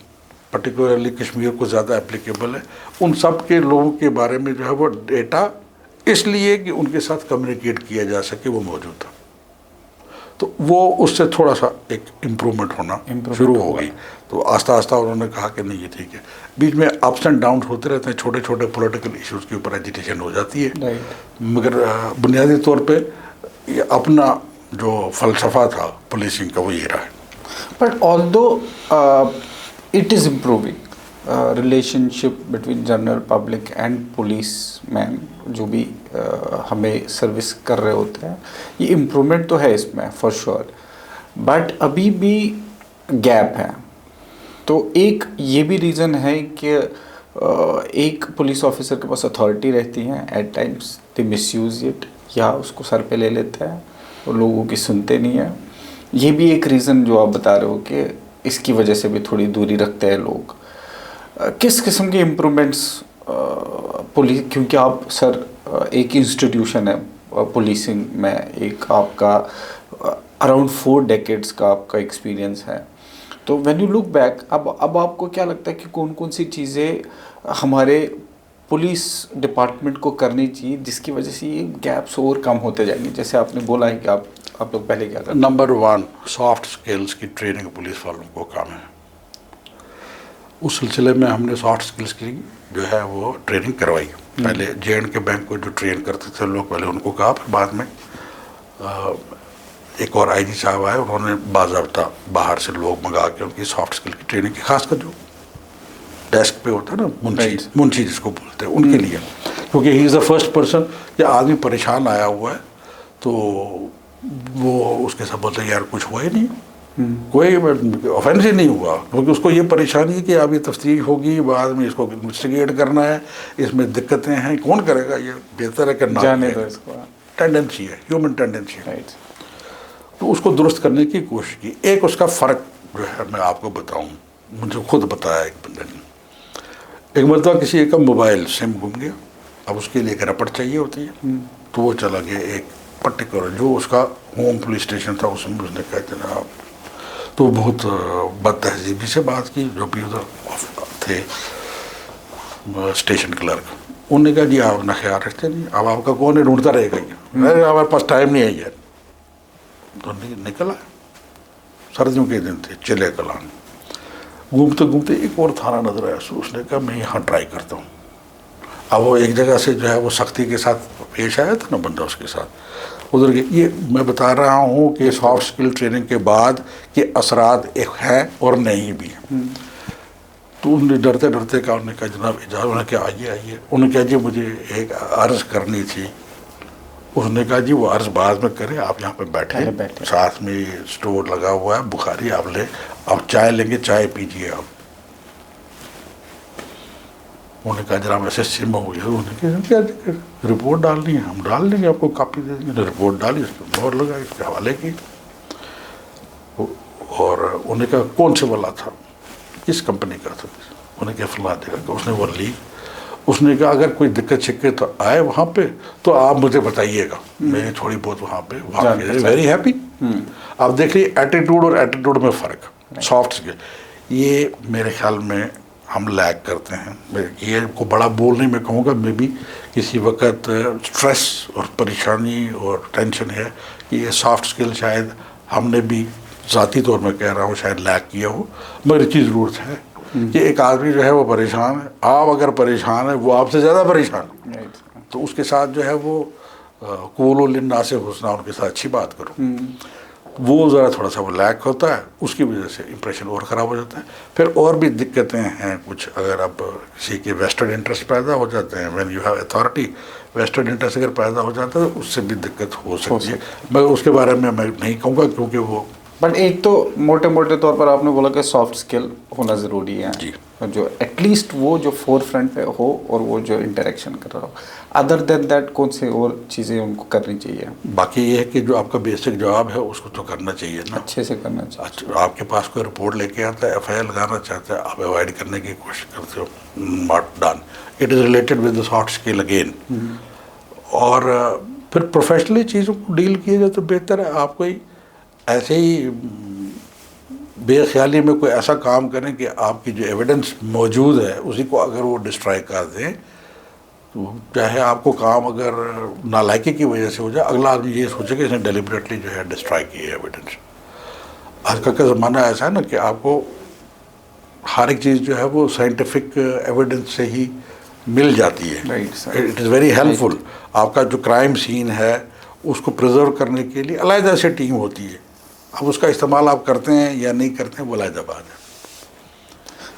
Speaker 1: پرٹیکولرلی کشمیر کو زیادہ اپلیکیبل ہے. ان سب کے لوگوں کے بارے میں جو ہے وہ ڈیٹا اس لیے کہ ان کے ساتھ کمیونیکیٹ کیا جا سکے وہ موجود تھا. تو وہ اس سے تھوڑا سا ایک امپرومنٹ ہونا شروع ہو گئی. تو آہستہ آہستہ انہوں نے کہا کہ نہیں یہ ٹھیک ہے. بیچ میں اپس اینڈ ڈاؤنس ہوتے رہتے ہیں, چھوٹے چھوٹے پولیٹیکل ایشوز کے اوپر ایجیٹیشن ہو جاتی ہے, مگر بنیادی طور پہ یہ اپنا جو فلسفہ تھا پولیسنگ کا وہ یہ رہا ہے.
Speaker 2: But although it is improving, relationship between general public and policemen جو بھی ہمیں سروس کر رہے ہوتے ہیں, یہ امپرومنٹ تو ہے اس میں فار شور, بٹ ابھی بھی گیپ ہے. تو ایک یہ بھی ریزن ہے کہ ایک پولیس آفیسر کے پاس اتھارٹی رہتی ہے, at times they misuse it, یا اس کو سر پہ لے لیتے ہیں اور لوگوں کی سنتے نہیں ہیں. یہ بھی ایک ریزن جو آپ بتا رہے ہو کہ اس کی وجہ سے بھی تھوڑی دوری رکھتے ہیں لوگ. کس قسم کے امپرومنٹس پولیس, کیونکہ آپ سر ایک انسٹیٹیوشن ہے پولیسنگ میں, ایک آپ کا اراؤنڈ 4 decades کا آپ کا ایکسپیرینس ہے, تو وین یو لک بیک اب آپ کو کیا لگتا ہے کہ کون کون سی چیزیں ہمارے پولیس ڈپارٹمنٹ کو کرنی چاہیے جس کی وجہ سے یہ گیپس اور کم ہوتے جائیں گے؟ جیسے آپ نے بولا ہے کہ آپ لوگ پہلے کیا کرتے ہیں.
Speaker 1: نمبر 1 سافٹ اسکلس کی ٹریننگ پولیس والوں کو کام ہے. اس سلسلے میں ہم نے سافٹ اسکلس کی جو ہے وہ ٹریننگ کروائی. پہلے JNK بینک کو جو ٹرین کرتے تھے لوگ, پہلے ان کو کہا, پھر بعد میں ایک اور IG صاحب آئے, انہوں نے باضابطہ باہر سے لوگ منگا کے ان کی سافٹ اسکل کی ٹریننگ کی, خاص کر جو ڈیسک پہ ہوتا ہے نا, منشی جس کو بولتے ہیں, ان کے لیے. کیونکہ ہی از دا فرسٹ پرسن کہ آدمی پریشان آیا ہوا ہے تو وہ اس کے ساتھ بولتے ہیں یار کچھ ہوا ہی نہیں, کوئی آفینس ہی نہیں ہوا, کیونکہ اس کو یہ پریشانی ہے کہ اب یہ تفتیش ہوگی, بعد میں اس کو انویسٹیگیٹ کرنا ہے, اس میں دقتیں ہیں, کون کرے گا, یہ بہتر ہے کہ نہ
Speaker 2: جانے دو اس کو.
Speaker 1: ٹینڈنسی ہے, ہیومن ٹینڈنسی ہے. تو اس کو درست کرنے کی کوشش کی. ایک اس کا فرق جو ہے میں آپ کو بتاؤں, مجھے خود بتایا ایک بندے نے. ایک مرتبہ کسی ایک کا موبائل سم گم گیا, اب اس کے لیے ایک رپٹ چاہیے ہوتی ہے, تو وہ چلا گیا ایک پرٹیکولر جو اس کا ہوم پولیس اسٹیشن تھا, اس میں اس نے کہا جناب, تو بہت بد تہذیبی سے بات کی جو بھی ادھر تھے اسٹیشن کلرک. انہوں نے کہا جی آپ اپنا خیال رکھتے نہیں, اب آپ کا کون ہے, ڈھونڈتا رہے گا یہ, ہمارے پاس ٹائم نہیں ہے یار. تو نکلا, سردیوں کے دن تھے, چلے کلان, گھومتے گھومتے ایک اور تھانہ نظر آیا. اس نے کہا میں یہاں ٹرائی کرتا ہوں. اب وہ ایک جگہ سے جو ہے وہ سختی کے ساتھ پیش آیا تھا نا بندہ, اس کے ساتھ ادھر کے. یہ میں بتا رہا ہوں کہ سافٹ اسکل ٹریننگ کے بعد کے اثرات ایک ہیں اور نہیں بھی. تو انہوں نے ڈرتے ڈرتے کہا, انہوں نے کہا جناب اجازت, انہوں نے کہا آئیے. انہوں نے کہا جی مجھے ایک عرض کرنی تھی. اس نے کہا جی وہ عرض بعد میں کریں, آپ یہاں پہ بیٹھے, ساتھ میں اسٹور لگا ہوا ہے, بخاری آپ لے, آپ چائے لیں گے, چائے پیجیے آپ. انہوں نے کہا جناب ایسے سم ہو گیا. انہوں نے کہا کیا رپورٹ ڈالنی ہے, ہم ڈال دیں گے, آپ کو کاپی دے دیں گے. رپورٹ ڈالی, اس پہ مہر لگائی, اس کے حوالے کی. اور انہوں نے کہا کون سے والا تھا, کس کمپنی کا تھا. انہوں نے کہا فلاں جگہ کا. اس نے وہ لی. اس نے کہا اگر کوئی دقت شکایت آئے وہاں پہ تو آپ مجھے بتائیے گا, میں تھوڑی بہت وہاں پہ ویری ہیپی. آپ دیکھ لیجیے ایٹیٹیوڈ اور ایٹیٹیوڈ میں فرق. سافٹ اسکل یہ میرے خیال میں ہم لیک کرتے ہیں. یہ کو بڑا بول نہیں میں کہوں گا, میں بھی کسی وقت اسٹریس اور پریشانی اور ٹینشن ہے کہ یہ سافٹ اسکل شاید ہم نے بھی ذاتی طور میں کہہ رہا ہوں شاید لیک کیا ہو, مگر اس کی ضرورت ہے کہ ایک آدمی جو ہے وہ پریشان ہے, آپ اگر پریشان ہے وہ آپ سے زیادہ پریشان ہے, تو اس کے ساتھ جو ہے وہ قولوا للناس حسنا, ان کے ساتھ اچھی بات کرو. وہ ذرا تھوڑا سا وہ لیک ہوتا ہے, اس کی وجہ سے امپریشن اور خراب ہو جاتا ہے. پھر اور بھی دقتیں ہیں کچھ, اگر اب کسی کے ویسٹڈ انٹرسٹ پیدا ہو جاتے ہیں, when you have authority, vested interest اگر پیدا ہو جاتا ہے تو اس سے بھی دقت ہو سکتی ہے. مگر اس کے بارے میں نہیں کہوں گا کیونکہ وہ
Speaker 2: بٹ ایک تو موٹے طور پر آپ نے بولا کہ سافٹ اسکل ہونا ضروری ہے,
Speaker 1: جی,
Speaker 2: جو ایٹ لیسٹ وہ جو فور فرنٹ پہ ہو اور وہ جو انٹریکشن کر رہا ہو. ادر دین دیٹ کون سی اور چیزیں ان کو کرنی چاہیے؟
Speaker 1: باقی یہ ہے کہ جو آپ کا بیسک جواب ہے اس کو تو کرنا چاہیے نا,
Speaker 2: اچھے سے کرنا چاہیے.
Speaker 1: آپ کے پاس کوئی رپورٹ لے کے آتا ہے, FIR لگانا چاہتا ہے, آپ اوائڈ کرنے کی کوشش کرتے ہو, not done. It is related with the soft skill again. اور پھر پروفیشنلی چیزوں کو ڈیل کیا جائے تو بہتر ہے. آپ کوئی ایسے ہی بے خیالی میں کوئی ایسا کام کریں کہ آپ کی جو ایویڈنس موجود ہے اسی کو اگر وہ ڈسٹرائی کر دیں, تو چاہے آپ کو کام اگر نالائکی کی وجہ سے ہو جائے, اگلا آدمی یہ سوچے کہ اس نے ڈیلیبریٹلی جو ہے ڈسٹرائی کی ہے ایویڈنس. آج کل کا زمانہ ایسا ہے نا کہ آپ کو ہر ایک چیز جو ہے وہ سائنٹیفک ایویڈنس سے ہی مل جاتی ہے. اٹ از ویری ہیلپ فل. آپ کا جو کرائم سین ہے اس کو پرزرو کرنے کے لیے علیحدہ سے ٹیم ہوتی ہے. اب اس کا استعمال آپ کرتے ہیں یا نہیں کرتے ہیں وہ علیحدہ بات ہے.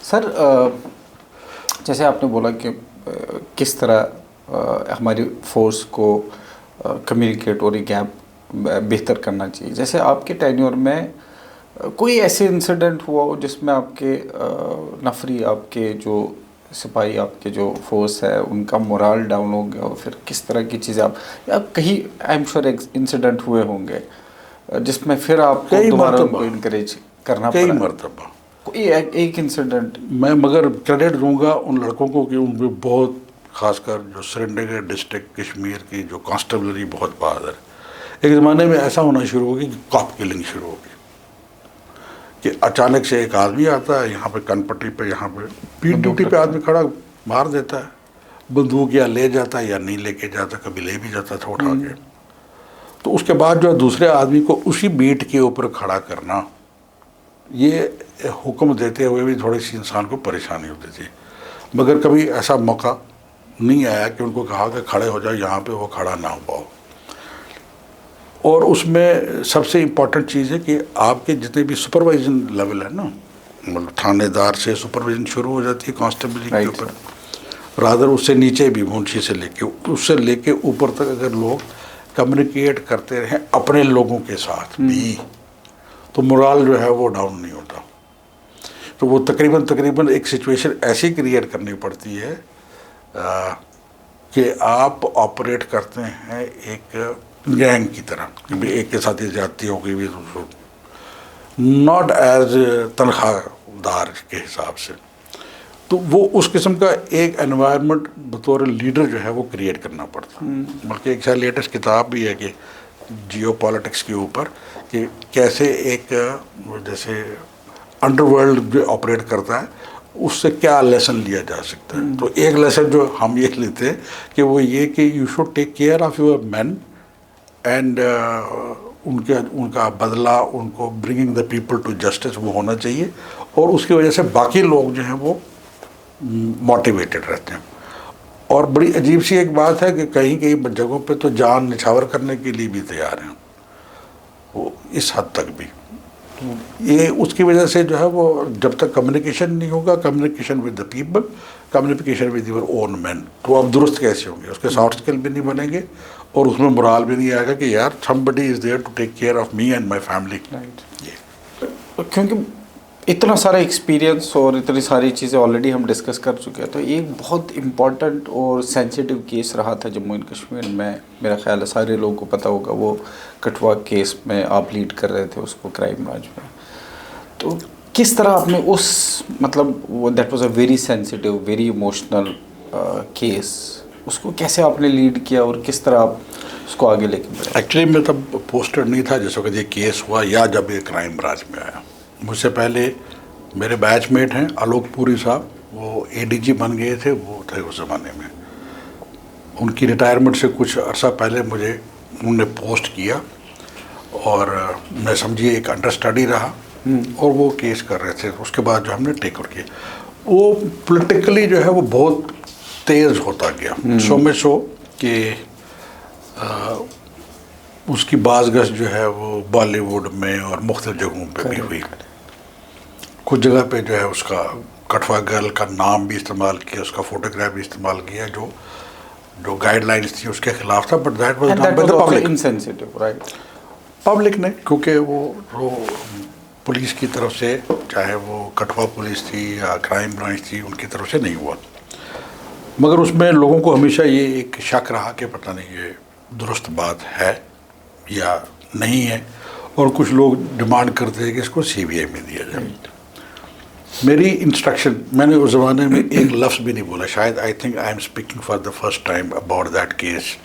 Speaker 2: سر جیسے آپ نے بولا کہ کس طرح ہماری فورس کو کمیونیکیٹ اور یہ گیپ بہتر کرنا چاہیے. جیسے آپ کے ٹینیور میں کوئی ایسے انسیڈنٹ ہوا ہو جس میں آپ کے نفری، آپ کے جو سپاہی، آپ کے جو فورس ہے ان کا مورال ڈاؤن ہو گیا، اور پھر کس طرح کی چیزیں آپ کہیں آئی ایم شیور انسیڈنٹ ہوئے ہوں گے جس میں پھر آپ کو دوبارہ ان کو انکریج کرنا پڑا؟
Speaker 1: کئی مرتبہ.
Speaker 2: کوئی ایک انسیڈنٹ.
Speaker 1: میں مگر کریڈٹ دوں گا ان لڑکوں کو کہ ان پہ بہت، خاص کر جو سری نگر ڈسٹرکٹ کشمیر کی جو کانسٹیبلری بہت بہادر. ایک زمانے میں ایسا ہونا شروع ہوگی کہ کاپ کلنگ شروع ہوگی کہ اچانک سے ایک آدمی آتا ہے یہاں پہ کن پٹی پہ، یہاں پہ پیٹ ڈیوٹی پہ آدمی کھڑا مار دیتا ہے، بندوق یا لے جاتا ہے یا نہیں لے کے جاتا، کبھی لے بھی جاتا تھا اٹھا کے. تو اس کے بعد جو دوسرے آدمی کو اسی بیٹ کے اوپر کھڑا کرنا، یہ حکم دیتے ہوئے بھی تھوڑی سی انسان کو پریشانی ہوتی تھی. مگر کبھی ایسا موقع نہیں آیا کہ ان کو کہا کہ کھڑے ہو جاؤ یہاں پہ، وہ کھڑا نہ ہو پاؤ. اور اس میں سب سے امپورٹنٹ چیز ہے کہ آپ کے جتنے بھی سپروائزن لیول ہے نا، مطلب تھانے دار سے سپرویژن شروع ہو جاتی ہے کانسٹیبلری کے اوپر، رادر اس سے نیچے بھی، منشی سے لے کے، اس سے لے کے اوپر تک اگر لوگ کمیونیکیٹ کرتے رہیں اپنے لوگوں کے ساتھ بھی، تو مورال جو ہے وہ ڈاؤن نہیں ہوتا. تو وہ تقریباً ایک سچویشن ایسی کریٹ کرنی پڑتی ہے کہ آپ آپریٹ کرتے ہیں ایک گینگ کی طرح، کہ بھی ایک کے ساتھ ہی زیادتی ہو گئی بھی، ناٹ ایز تنخواہ دار کے حساب سے. تو وہ اس قسم کا ایک انوائرمنٹ بطور لیڈر جو ہے وہ کریٹ کرنا پڑتا. بلکہ ایک شاید لیٹسٹ کتاب بھی ہے کہ جیو پالیٹکس کے اوپر، کہ کیسے ایک جیسے انڈر ورلڈ جو آپریٹ کرتا ہے اس سے کیا لیسن لیا جا سکتا ہے. تو ایک لیسن جو ہم یہ لیتے ہیں کہ وہ یہ کہ you should take care of your men and ان کا بدلہ، ان کو bringing the people to justice وہ ہونا چاہیے، اور اس کی وجہ سے باقی لوگ جو ہیں وہ موٹیویٹڈ رہتے ہیں. اور بڑی عجیب سی ایک بات ہے کہ کہیں جگہوں پہ تو جان نچھاور کرنے کے لیے بھی تیار ہیں وہ، اس حد تک بھی. یہ اس کی وجہ سے جو ہے وہ جب تک کمیونیکیشن نہیں ہوگا، communication with the people, communication with your own men, تو آپ درست کیسے ہوں گے؟ اس کے سافٹ اسکل بھی نہیں بنیں گے اور اس میں مرال بھی نہیں آئے گا کہ یار somebody is there to take care of me and my family.
Speaker 2: کیونکہ اتنا سارا ایکسپیرینس اور اتنی ساری چیزیں آلریڈی ہم ڈسکس کر چکے ہیں. تو ایک بہت امپورٹنٹ اور سینسیٹیو کیس رہا تھا جموں اینڈ کشمیر میں، میرا خیال ہے سارے لوگوں کو پتہ ہوگا، وہ کٹھوا کیس میں آپ لیڈ کر رہے تھے اس کو کرائم برانچ میں. تو کس طرح آپ نے اس مطلب that was a very sensitive very emotional case, اس کو کیسے آپ نے لیڈ کیا اور کس طرح آپ اس کو آگے لے کے بڑھے؟
Speaker 1: ایکچولی میں تب پوسٹڈ نہیں تھا جس وقت یہ کیس ہوا یا جب یہ کرائم برانچ میں آیا. مجھ سے پہلے میرے بیچ میٹ ہیں آلوک پوری صاحب، وہ اے ڈی جی بن گئے تھے، وہ تھے اس زمانے میں. ان کی ریٹائرمنٹ سے کچھ عرصہ پہلے مجھے انہوں نے پوسٹ کیا، اور میں سمجھیے ایک انڈر اسٹڈی رہا، اور وہ کیس کر رہے تھے. اس کے بعد جو ہم نے ٹیک اوور کیا، وہ پولیٹیکلی جو ہے وہ بہت تیز ہوتا گیا، سو میں سو کہ اس کی بازگشت جو ہے وہ بالی ووڈ میں اور مختلف جگہوں پہ بھی ہوئی. کچھ جگہ پہ جو ہے اس کا کٹھوا گرل کا نام بھی استعمال کیا، اس کا فوٹوگراف بھی استعمال کیا، جو گائیڈ لائنس تھی اس کے خلاف تھا. But that was done by the public,
Speaker 2: insensitive right,
Speaker 1: public نے، کیونکہ وہ پولیس کی طرف سے، چاہے وہ کٹھوا پولیس تھی یا کرائم برانچ تھی، ان کی طرف سے نہیں ہوا. مگر اس میں لوگوں کو ہمیشہ یہ ایک شک رہا کہ پتہ نہیں یہ درست بات ہے یا نہیں ہے، اور کچھ لوگ ڈیمانڈ کرتے ہیں کہ اس کو سی بی آئی میں دیا جائے. میری انسٹرکشن، میں نے اس زمانے میں ایک لفظ بھی نہیں بولا، شاید I think I am speaking for the first time about that case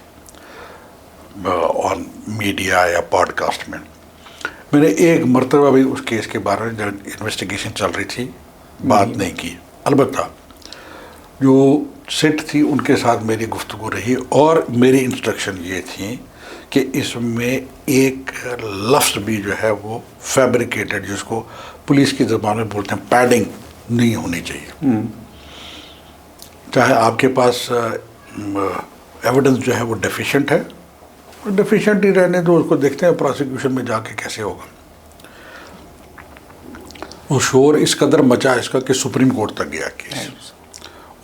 Speaker 1: on media یا پوڈ کاسٹ میں. میں نے ایک مرتبہ بھی اس کیس کے بارے میں جب انویسٹیگیشن چل رہی تھی بات نہیں کی. البتہ جو سٹ تھی ان کے ساتھ میری گفتگو رہی، اور میری انسٹرکشن یہ تھی کہ اس میں ایک لفظ بھی جو ہے وہ فیبریکیٹڈ، جس کو پولیس کی زبان میں بولتے ہیں پیڈنگ، نہیں ہونی چاہیے. چاہے آپ کے پاس ایویڈنس جو ہے وہ ڈیفیشینٹ ہے، ڈیفیشینٹ ہی رہنے دو، اس کو دیکھتے ہیں پروسیکیوشن میں جا کے کیسے ہوگا. وہ شور اس قدر مچا اس کا کہ سپریم کورٹ تک گیا کیس،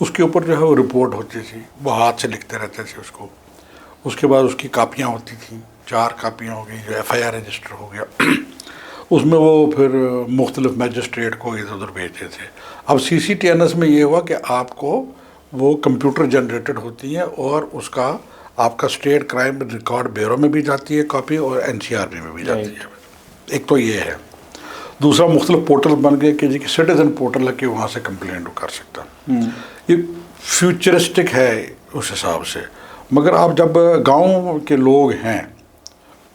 Speaker 1: اس کے اوپر جو ہے وہ رپورٹ ہوتی تھی، وہ ہاتھ سے لکھتے رہتے تھے اس کو. اس کے بعد اس کی کاپیاں ہوتی تھیں، 4 کاپیاں ہو گئی جو ایف آئی آر رجسٹر ہو گیا. اس میں وہ پھر مختلف میجسٹریٹ کو ادھر ادھر بھیجتے تھے. اب سی سی ٹی این ایس میں یہ ہوا کہ آپ کو وہ کمپیوٹر جنریٹڈ ہوتی ہیں اور اس کا آپ کا اسٹیٹ کرائم ریکارڈ بیورو میں بھی جاتی ہے کاپی اور این سی آر بی میں بھی جاتی ہے. ایک تو یہ ہے. دوسرا مختلف پورٹل بن گئے کہ جی کہ سٹیزن پورٹل ہے کہ وہاں سے کمپلینٹ کر سکتا. یہ فیوچرسٹک ہے اس حساب سے. مگر آپ جب گاؤں کے لوگ ہیں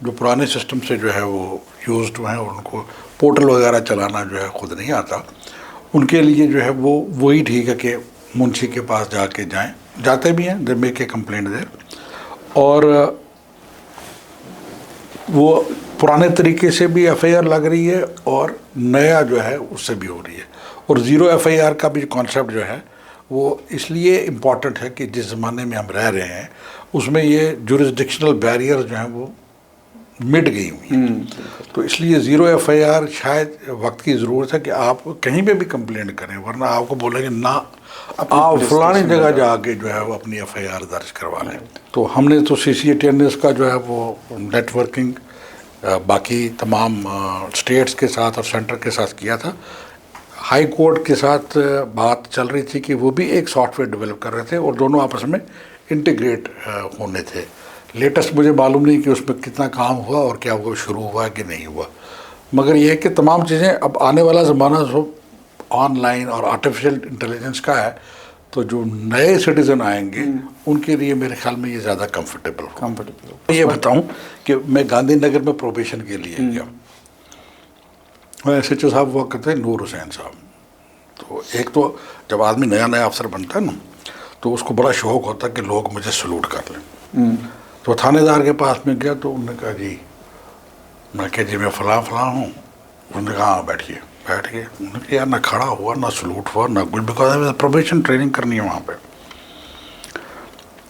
Speaker 1: جو پرانے سسٹم سے جو ہے وہ یوزڈ ہیں اور ان کو پورٹل وغیرہ چلانا جو ہے خود نہیں آتا، ان کے لیے جو ہے وہ وہی ٹھیک ہے کہ منشی کے پاس جا کے جاتے بھی ہیں، دے میک اے کمپلینٹ دیر. اور وہ پرانے طریقے سے بھی ایف آئی آر لگ رہی ہے اور نیا جو ہے اس سے بھی ہو رہی ہے. اور زیرو ایف آئی آر کا بھی کانسیپٹ جو ہے وہ اس لیے امپورٹنٹ ہے کہ جس زمانے میں ہم رہ رہے ہیں اس میں یہ جورسڈکشنل بیریئر جو ہیں وہ مٹ گئی ہوئی ہیں. تو اس لیے زیرو ایف آئی آر شاید وقت کی ضرورت ہے کہ آپ کہیں پہ بھی کمپلینٹ کریں، ورنہ آپ کو بولیں گے نہ آپ فلانی جگہ جا کے جو ہے وہ اپنی ایف آئی آر درج کروا لیں. تو ہم نے تو سی سی ٹی این ایس کا جو ہے وہ نیٹ ورکنگ باقی تمام اسٹیٹس کے ساتھ اور سینٹر کے ساتھ کیا تھا. ہائی کورٹ کے ساتھ بات چل رہی تھی کہ وہ بھی ایک سافٹ ویئر ڈیولپ کر رہے تھے اور دونوں آپس میں انٹیگریٹ ہونے تھے. لیٹسٹ مجھے معلوم نہیں کہ اس میں کتنا کام ہوا اور کیا وہ شروع ہوا کہ نہیں ہوا. مگر یہ ہے کہ تمام چیزیں اب آنے والا زمانہ سب آن لائن اور آرٹیفیشیل انٹیلیجنس کا ہے، تو جو نئے سٹیزن آئیں گے ان کے لیے میرے خیال میں یہ زیادہ کمفرٹیبل ہو. یہ بتاؤں کہ میں گاندھی نگر میں پروبیشن کے لیے گیا. ایس ایچ او صاحب وہ کہتے ہیں نور حسین صاحب. تو ایک تو جب آدمی نیا نیا افسر بنتا ہے نا تو اس کو بڑا شوق ہوتا ہے کہ لوگ مجھے سلوٹ کر لیں. تو تھانے دار کے پاس میں گیا تو انہوں نے کہا جی، میں کہ جی میں فلاں ہوں. انہوں نے کہا ہاں بیٹھیے. بیٹھ گئے. انہوں نے کہا یار نہ کھڑا ہوا نہ سلوٹ ہوا نہ کچھ، بیکاز پروبیشن ٹریننگ کرنی ہے وہاں پہ.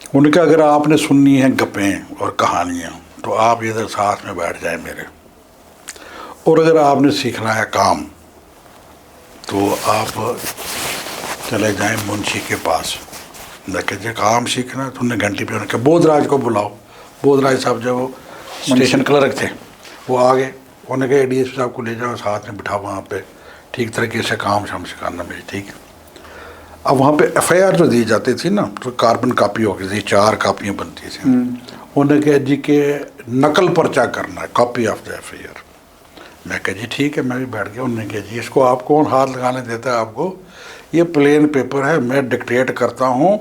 Speaker 1: انہوں نے کہا اگر آپ نے سننی ہیں گپیں اور کہانیاں تو آپ ادھر ساتھ میں بیٹھ جائیں میرے، اور اگر آپ نے سیکھنا ہے کام تو آپ چلے جائیں منشی کے پاس. میں کہ جی کام سیکھنا ہے تو انہوں نے گھنٹی پہ انہوں نے کہا بودھ راج کو بلاؤ. بودھ راج صاحب جو وہ اسٹیشن کلرک تھے وہ آ گئے. انہوں نے کہا ڈی ایس پی صاحب کو لے جاؤ ساتھ میں بٹھا وہاں پہ ٹھیک طریقے سے کام شام سکھانا مجھے. ٹھیک ہے. اب وہاں پہ ایف آئی آر جو دی جاتی تھی نا تو کاربن کاپی ہو گئی تھی، 4 کاپیاں بنتی تھیں. انہوں نے کہا جی کہ نقل پرچہ کرنا ہے، copy of the F I R. میں کہا جی ٹھیک ہے. میں بھی بیٹھ گیا. انہوں نے کہا جی اس کو آپ کون ہاتھ لگانے دیتا ہے آپ کو؟ یہ پلین پیپر ہے، میں ڈکٹیٹ کرتا ہوں،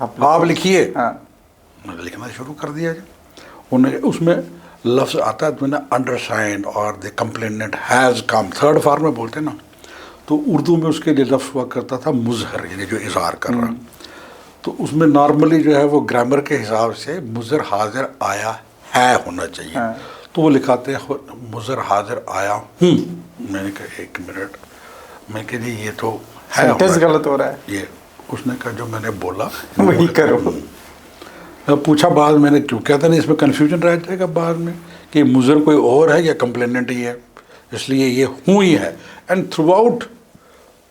Speaker 1: آپ لکھیے. میں نے لکھنا شروع کر دیا. جی انہوں نے اس میں لفظ آتا ہے تو میں نے انڈرسائنڈ اور the complainant has come, 3rd form میں بولتے ہیں نا، تو اردو میں اس کے لیے لفظ ہوا کرتا تھا مظہر، یعنی جو اظہار کر رہا. تو اس میں نارملی جو ہے وہ گرامر کے حساب سے مظہر حاضر آیا ہے ہونا چاہیے. تو وہ لکھاتے ہیں مظہر حاضر آیا ہوں. میں نے کہا 1 منٹ. میں کہ جی یہ تو ہے
Speaker 2: غلط ہو رہا ہے.
Speaker 1: یہ اس نے کہا جو میں نے بولا
Speaker 2: وہی کرو.
Speaker 1: پوچھا بعد میں نے کیوں کہتا نہیں اس میں کنفیوژن رہ جائے گا بعد میں کہ مظہر کوئی اور ہے یا کمپلیننٹ ہی ہے، اس لیے یہ ہوں ہی ہے. اینڈ تھرو آؤٹ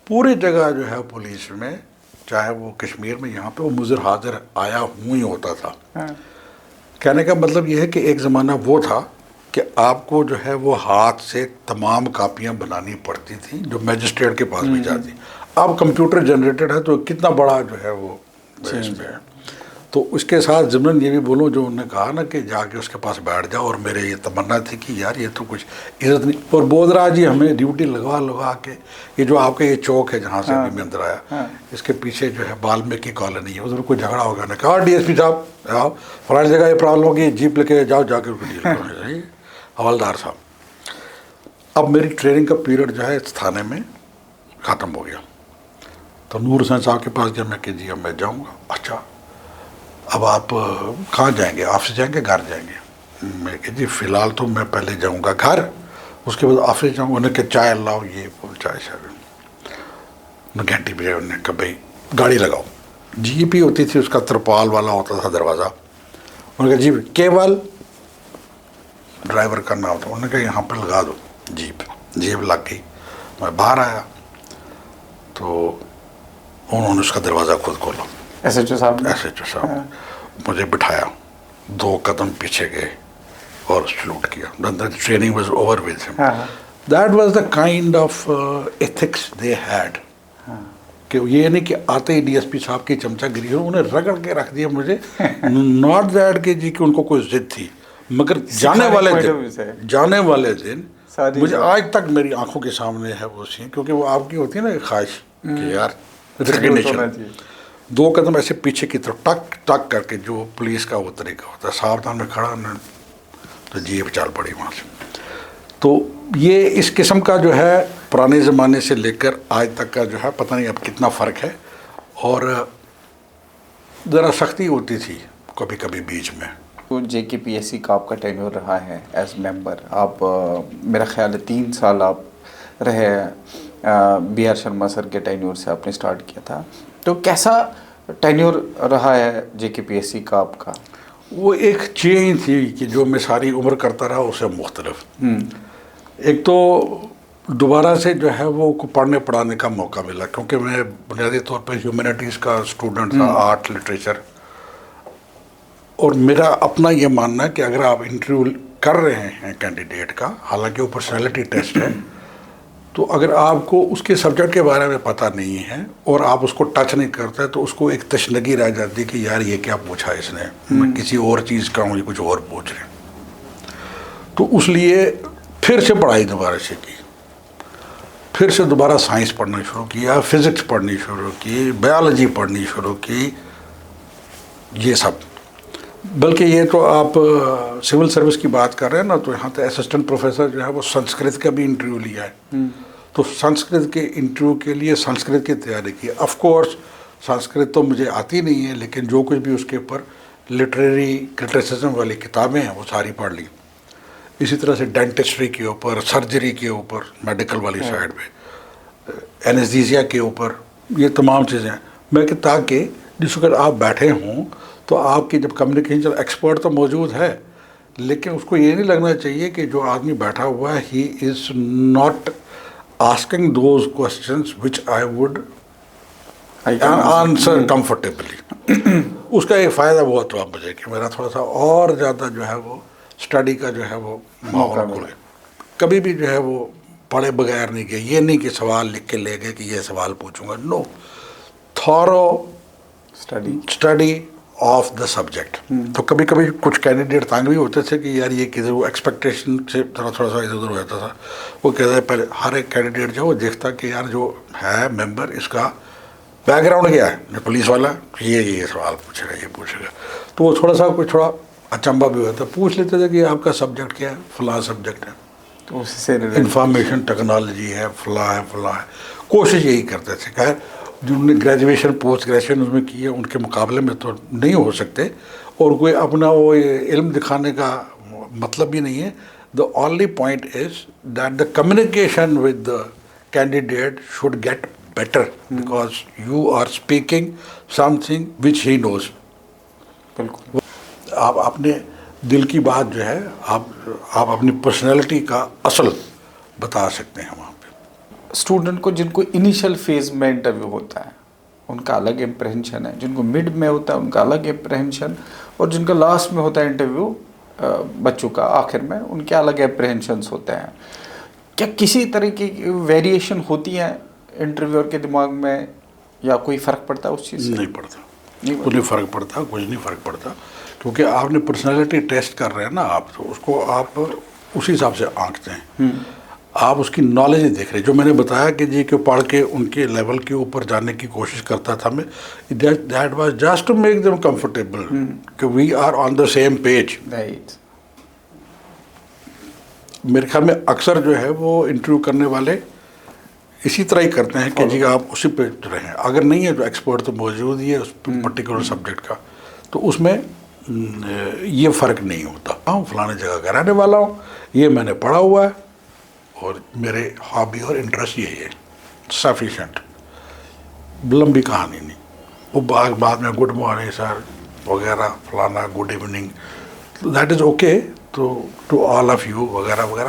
Speaker 1: پوری جگہ جو ہے پولیس میں، چاہے وہ کشمیر میں، یہاں پہ وہ مظہر حاضر آیا ہوں ہی ہوتا تھا. کہنے کا مطلب یہ ہے کہ ایک زمانہ وہ تھا کہ آپ کو جو ہے وہ ہاتھ سے تمام کاپیاں بنانی پڑتی تھیں جو میجسٹریٹ کے پاس بھی جاتی. اب کمپیوٹر جنریٹڈ ہے تو کتنا بڑا جو ہے وہ اس میں ہے. تو اس کے ساتھ ضمن یہ بھی بولوں جو انہوں نے کہا نا کہ جا کے اس کے پاس بیٹھ جاؤ، اور میرے یہ تمنا تھی کہ یار یہ تو کچھ عزت نہیں. اور بودھ راج جی ہمیں ڈیوٹی لگوا کے یہ جو آپ کا یہ چوک ہے جہاں سے ابھی میں اندر آیا، اس کے پیچھے جو ہے بالمیکی کالونی ہے، ادھر کوئی جھگڑا ہو گیا. نے کہا ڈی ایس پی صاحب آؤ فلاں جگہ یہ پرابلم ہوگی، جیپ لے کے جاؤ، جا کے ڈیل کرو. حوالدار صاحب. اب میری ٹریننگ کا پیریڈ جو ہے اس تھانے میں ختم ہو گیا. تو نور حسین صاحب کے پاس گیا. میں کہ جی اب میں جاؤں گا. اچھا اب آپ کہاں جائیں گے؟ آفس جائیں گے گھر جائیں گے؟ میں کہ جی فی الحال تو میں پہلے جاؤں گا گھر، اس کے بعد آفس جاؤں گا. انہوں نے کہ چائے لاؤ، یہ بول چائے شائے. گھنٹی پہ انہوں نے کہا بھائی گاڑی لگاؤ. جی پی ہوتی تھی، اس کا ترپال والا ہوتا تھا دروازہ. انہوں نے کہا جی کیول ڈرائیور کا نام تھا. انہوں نے کہا یہاں پہ لگا دو جیپ. جیپ لگ گئی. میں باہر آیا تو انہوں نے اس کا دروازہ خود کھولا.
Speaker 2: ایس ایچ او صاحب نے؟
Speaker 1: ایس ایچ او صاحب مجھے بٹھایا, 2 قدم پیچھے گئے اور سلوٹ کیا. ٹریننگ واز اوور ود ہم. That was the kind of ethics they had, کہ یہ نہیں کہ آتے ہی ڈی ایس پی صاحب کی چمچہ گری ہو, انہیں رگڑ کے رکھ دیا مجھے. ناٹ دیٹ کہ جی کہ ان کو کوئی ضد تھی, مگر جانے والے دن مجھے آج تک میری آنکھوں کے سامنے ہے وہ سین, کیونکہ وہ آپ کی ہوتی ہے نا خواہش کہ یار ریکگنیشن. 2 قدم ایسے پیچھے کی طرف ٹک ٹک کر کے, جو پولیس کا وہ طریقہ ہوتا ہے, ساودھان میں کھڑا تو جیب چال پڑی وہاں سے. تو یہ اس قسم کا جو ہے پرانے زمانے سے لے کر آج تک کا جو ہے پتہ نہیں اب کتنا فرق ہے. اور ذرا سختی ہوتی تھی کبھی کبھی بیچ میں.
Speaker 2: جے کے پی ایس سی کا آپ کا ٹینیور رہا ہے ایز ممبر, آپ میرا خیال ہے 3 سال آپ رہے, بی آر شرما سر کے ٹینیور سے آپ نے اسٹارٹ کیا تھا. تو کیسا ٹینیور رہا ہے جے کے پی ایس سی کا آپ کا؟
Speaker 1: وہ ایک چینج تھی کہ جو میں ساری عمر کرتا رہا اس سے مختلف. ایک تو دوبارہ سے جو ہے وہ پڑھنے پڑھانے کا موقع ملا, کیونکہ میں بنیادی طور پہ ہیومینٹیز کا اسٹوڈنٹ تھا, آرٹ لٹریچر. اور میرا اپنا یہ ماننا ہے کہ اگر آپ انٹرویو کر رہے ہیں کینڈیڈیٹ کا, حالانکہ وہ پرسنالٹی ٹیسٹ ہے, تو اگر آپ کو اس کے سبجیکٹ کے بارے میں پتہ نہیں ہے اور آپ اس کو ٹچ نہیں کرتے تو اس کو ایک تشنگی رہ جاتی کہ یار یہ کیا پوچھا اس نے, میں کسی اور چیز کا ہوں, یہ کچھ اور پوچھ رہے ہیں. تو اس لیے پھر سے پڑھائی دوبارہ سے کی, پھر سے دوبارہ سائنس پڑھنا شروع کیا, فزکس پڑھنی شروع کی, بایولوجی پڑھنی شروع کی, یہ سب. بلکہ یہ تو آپ سول سروس کی بات کر رہے ہیں نا, تو یہاں تو اسسٹنٹ پروفیسر جو ہے وہ سنسکرت کا بھی انٹرویو لیا ہے. تو سنسکرت کے انٹرویو کے لیے سنسکرت کی تیاری کی. آف کورس سنسکرت تو مجھے آتی نہیں ہے, لیکن جو کچھ بھی اس کے اوپر لٹریری کرٹیسزم والی کتابیں ہیں وہ ساری پڑھ لی. اسی طرح سے ڈینٹسٹری کے اوپر, سرجری کے اوپر, میڈیکل والی سائڈ پہ, اینستھیزیا کے اوپر, یہ تمام چیزیں میں کہ تاکہ جس وقت آپ بیٹھے ہوں تو آپ کی جب کمیونیکیشن ایکسپرٹ تو موجود ہے, لیکن اس کو یہ نہیں لگنا چاہیے کہ جو آدمی بیٹھا ہوا ہے he is not asking those questions which I would answer comfortably. اس کا ایک فائدہ ہوا تو آپ مجھے کہ میرا تھوڑا سا اور زیادہ جو ہے وہ اسٹڈی کا جو ہے وہ ماحول کھلے. کبھی بھی جو ہے وہ پڑھے بغیر نہیں گئے, یہ نہیں کہ سوال لکھ کے لے گئے کہ یہ سوال پوچھوں گا, no, thorough study of the subject. تو کبھی کبھی کچھ کینڈیڈیٹ تانگ بھی ہوتے تھے کہ یار یہ کدھر, وہ ایکسپیکٹیشن سے تھوڑا سا ادھر ادھر ہو جاتا تھا. وہ کہتے ہیں پہلے ہر ایک کینڈیڈیٹ جو وہ دیکھتا کہ یار جو ہے ممبر, اس کا بیک گراؤنڈ کیا ہے, پولیس والا یہ سوال پوچھے گا, یہ پوچھے گا. تو وہ تھوڑا سا کچھ تھوڑا اچنبھا بھی ہوتا ہے, پوچھ لیتے تھے کہ آپ کا سبجیکٹ کیا ہے, فلاں سبجیکٹ ہے,
Speaker 2: تو اس سے
Speaker 1: انفارمیشن ٹیکنالوجی ہے, فلاں ہے فلاں ہے. کوشش یہی کرتے تھے. خیر جنہوں نے گریجویشن پوسٹ گریجویشن اس میں کی ہے ان کے مقابلے میں تو نہیں ہو سکتے, اور کوئی اپنا وہ علم دکھانے کا مطلب بھی نہیں ہے. The only point is that the communication with the candidate should get better, because you are speaking something which he knows.
Speaker 2: بالکل,
Speaker 1: آپ اپنے دل کی بات جو ہے آپ اپنی پرسنالٹی کا اصل بتا سکتے ہیں وہاں پہ.
Speaker 2: اسٹوڈنٹ کو جن کو انیشیل فیز میں انٹرویو ہوتا ہے ان کا الگ امپریہنشن ہے, جن کو مڈ میں ہوتا ہے ان کا الگ امپریہنشن, اور جن کا لاسٹ میں ہوتا ہے انٹرویو بچوں کا آخر میں, ان کے الگ امپریہنشنس ہوتے ہیں. کیا کسی طرح کی ویریشن ہوتی ہیں انٹرویور کے دماغ میں, یا کوئی فرق پڑتا ہے اس چیز سے؟
Speaker 1: نہیں پڑتا, کوئی فرق پڑتا, کچھ نہیں فرق پڑتا, کیونکہ آپ نے پرسنالٹی ٹیسٹ کر رہے ہیں نا, آپ تو اس کو آپ اسی حساب سے آنکھتے ہیں. آپ اس کی نالج دیکھ رہے ہیں. جو میں نے بتایا کہ جی کہ پڑھ کے ان کے لیول کے اوپر جانے کی کوشش کرتا تھا میں, that was just to make them comfortable کہ we are on the same page. میرے خیال میں اکثر جو ہے وہ انٹرویو کرنے والے اسی طرح ہی کرتے ہیں کہ جی آپ اسی پہ رہیں. اگر نہیں ہے تو ایکسپرٹ تو موجود ہی ہے اس پرٹیکولر سبجیکٹ کا, تو اس میں یہ فرق نہیں ہوتا. ہوں فلانے جگہ کا رہنے والا ہوں, یہ میں نے پڑھا ہوا ہے, اور میرے ہابی اور انٹرسٹ یہی ہے, سفیشینٹ. لمبی کہانی نہیں. وہ بعد میں گڈ مارننگ سر وغیرہ فلانا, good evening, that is okay to all of you وغیرہ وغیرہ,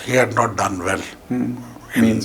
Speaker 1: he had not done well in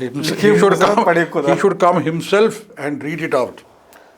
Speaker 1: he should come himself and read it out।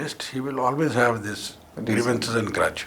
Speaker 1: list, he will always have this grievances and grudge.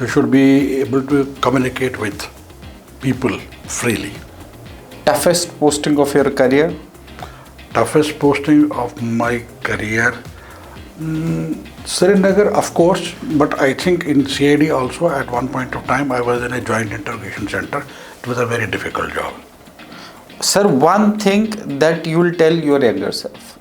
Speaker 1: You should be able to communicate with people freely.
Speaker 2: Toughest posting of your career?
Speaker 1: Toughest posting of my career, Srinagar, of course, but I think in CID also at one point of time I was in a joint interrogation center. It was a very difficult job.
Speaker 2: Sir, one thing that you will tell your younger self,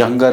Speaker 2: younger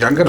Speaker 1: Younger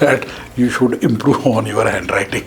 Speaker 2: Right,
Speaker 1: that you should improve on your handwriting.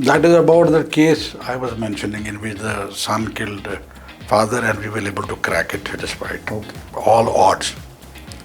Speaker 1: That is about the case I was mentioning in which the son killed father and we were able to crack it despite all odds.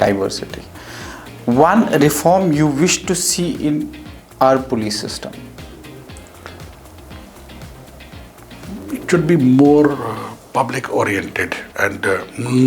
Speaker 2: Diversity. One reform you wish to see in our police system?
Speaker 1: It should be more public oriented and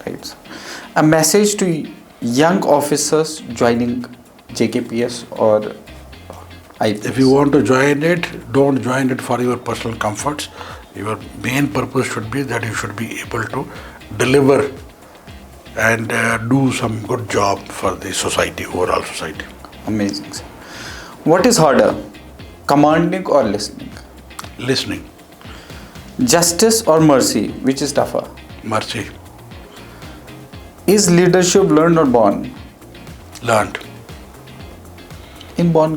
Speaker 2: Right, sir. A message to young officers joining JKPS or IPS.
Speaker 1: If you want to join it, don't join it for your personal comforts. Your main purpose should be that you should be able to deliver and do some good job for the society, overall society.
Speaker 2: Amazing, sir. What is harder, commanding or listening?
Speaker 1: Listening.
Speaker 2: Justice or mercy, which is tougher?
Speaker 1: Mercy.
Speaker 2: Is leadership learned or born?
Speaker 1: Learned.
Speaker 2: Inborn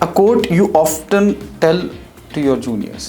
Speaker 2: A quote you often tell to your juniors?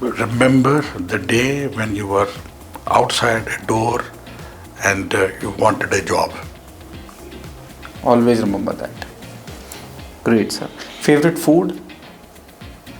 Speaker 1: remember the day when you were outside a door and you wanted a job.
Speaker 2: Always remember that. Great, sir. Favorite food?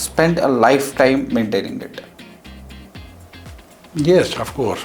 Speaker 2: spent a lifetime maintaining it?
Speaker 1: Yes, of course.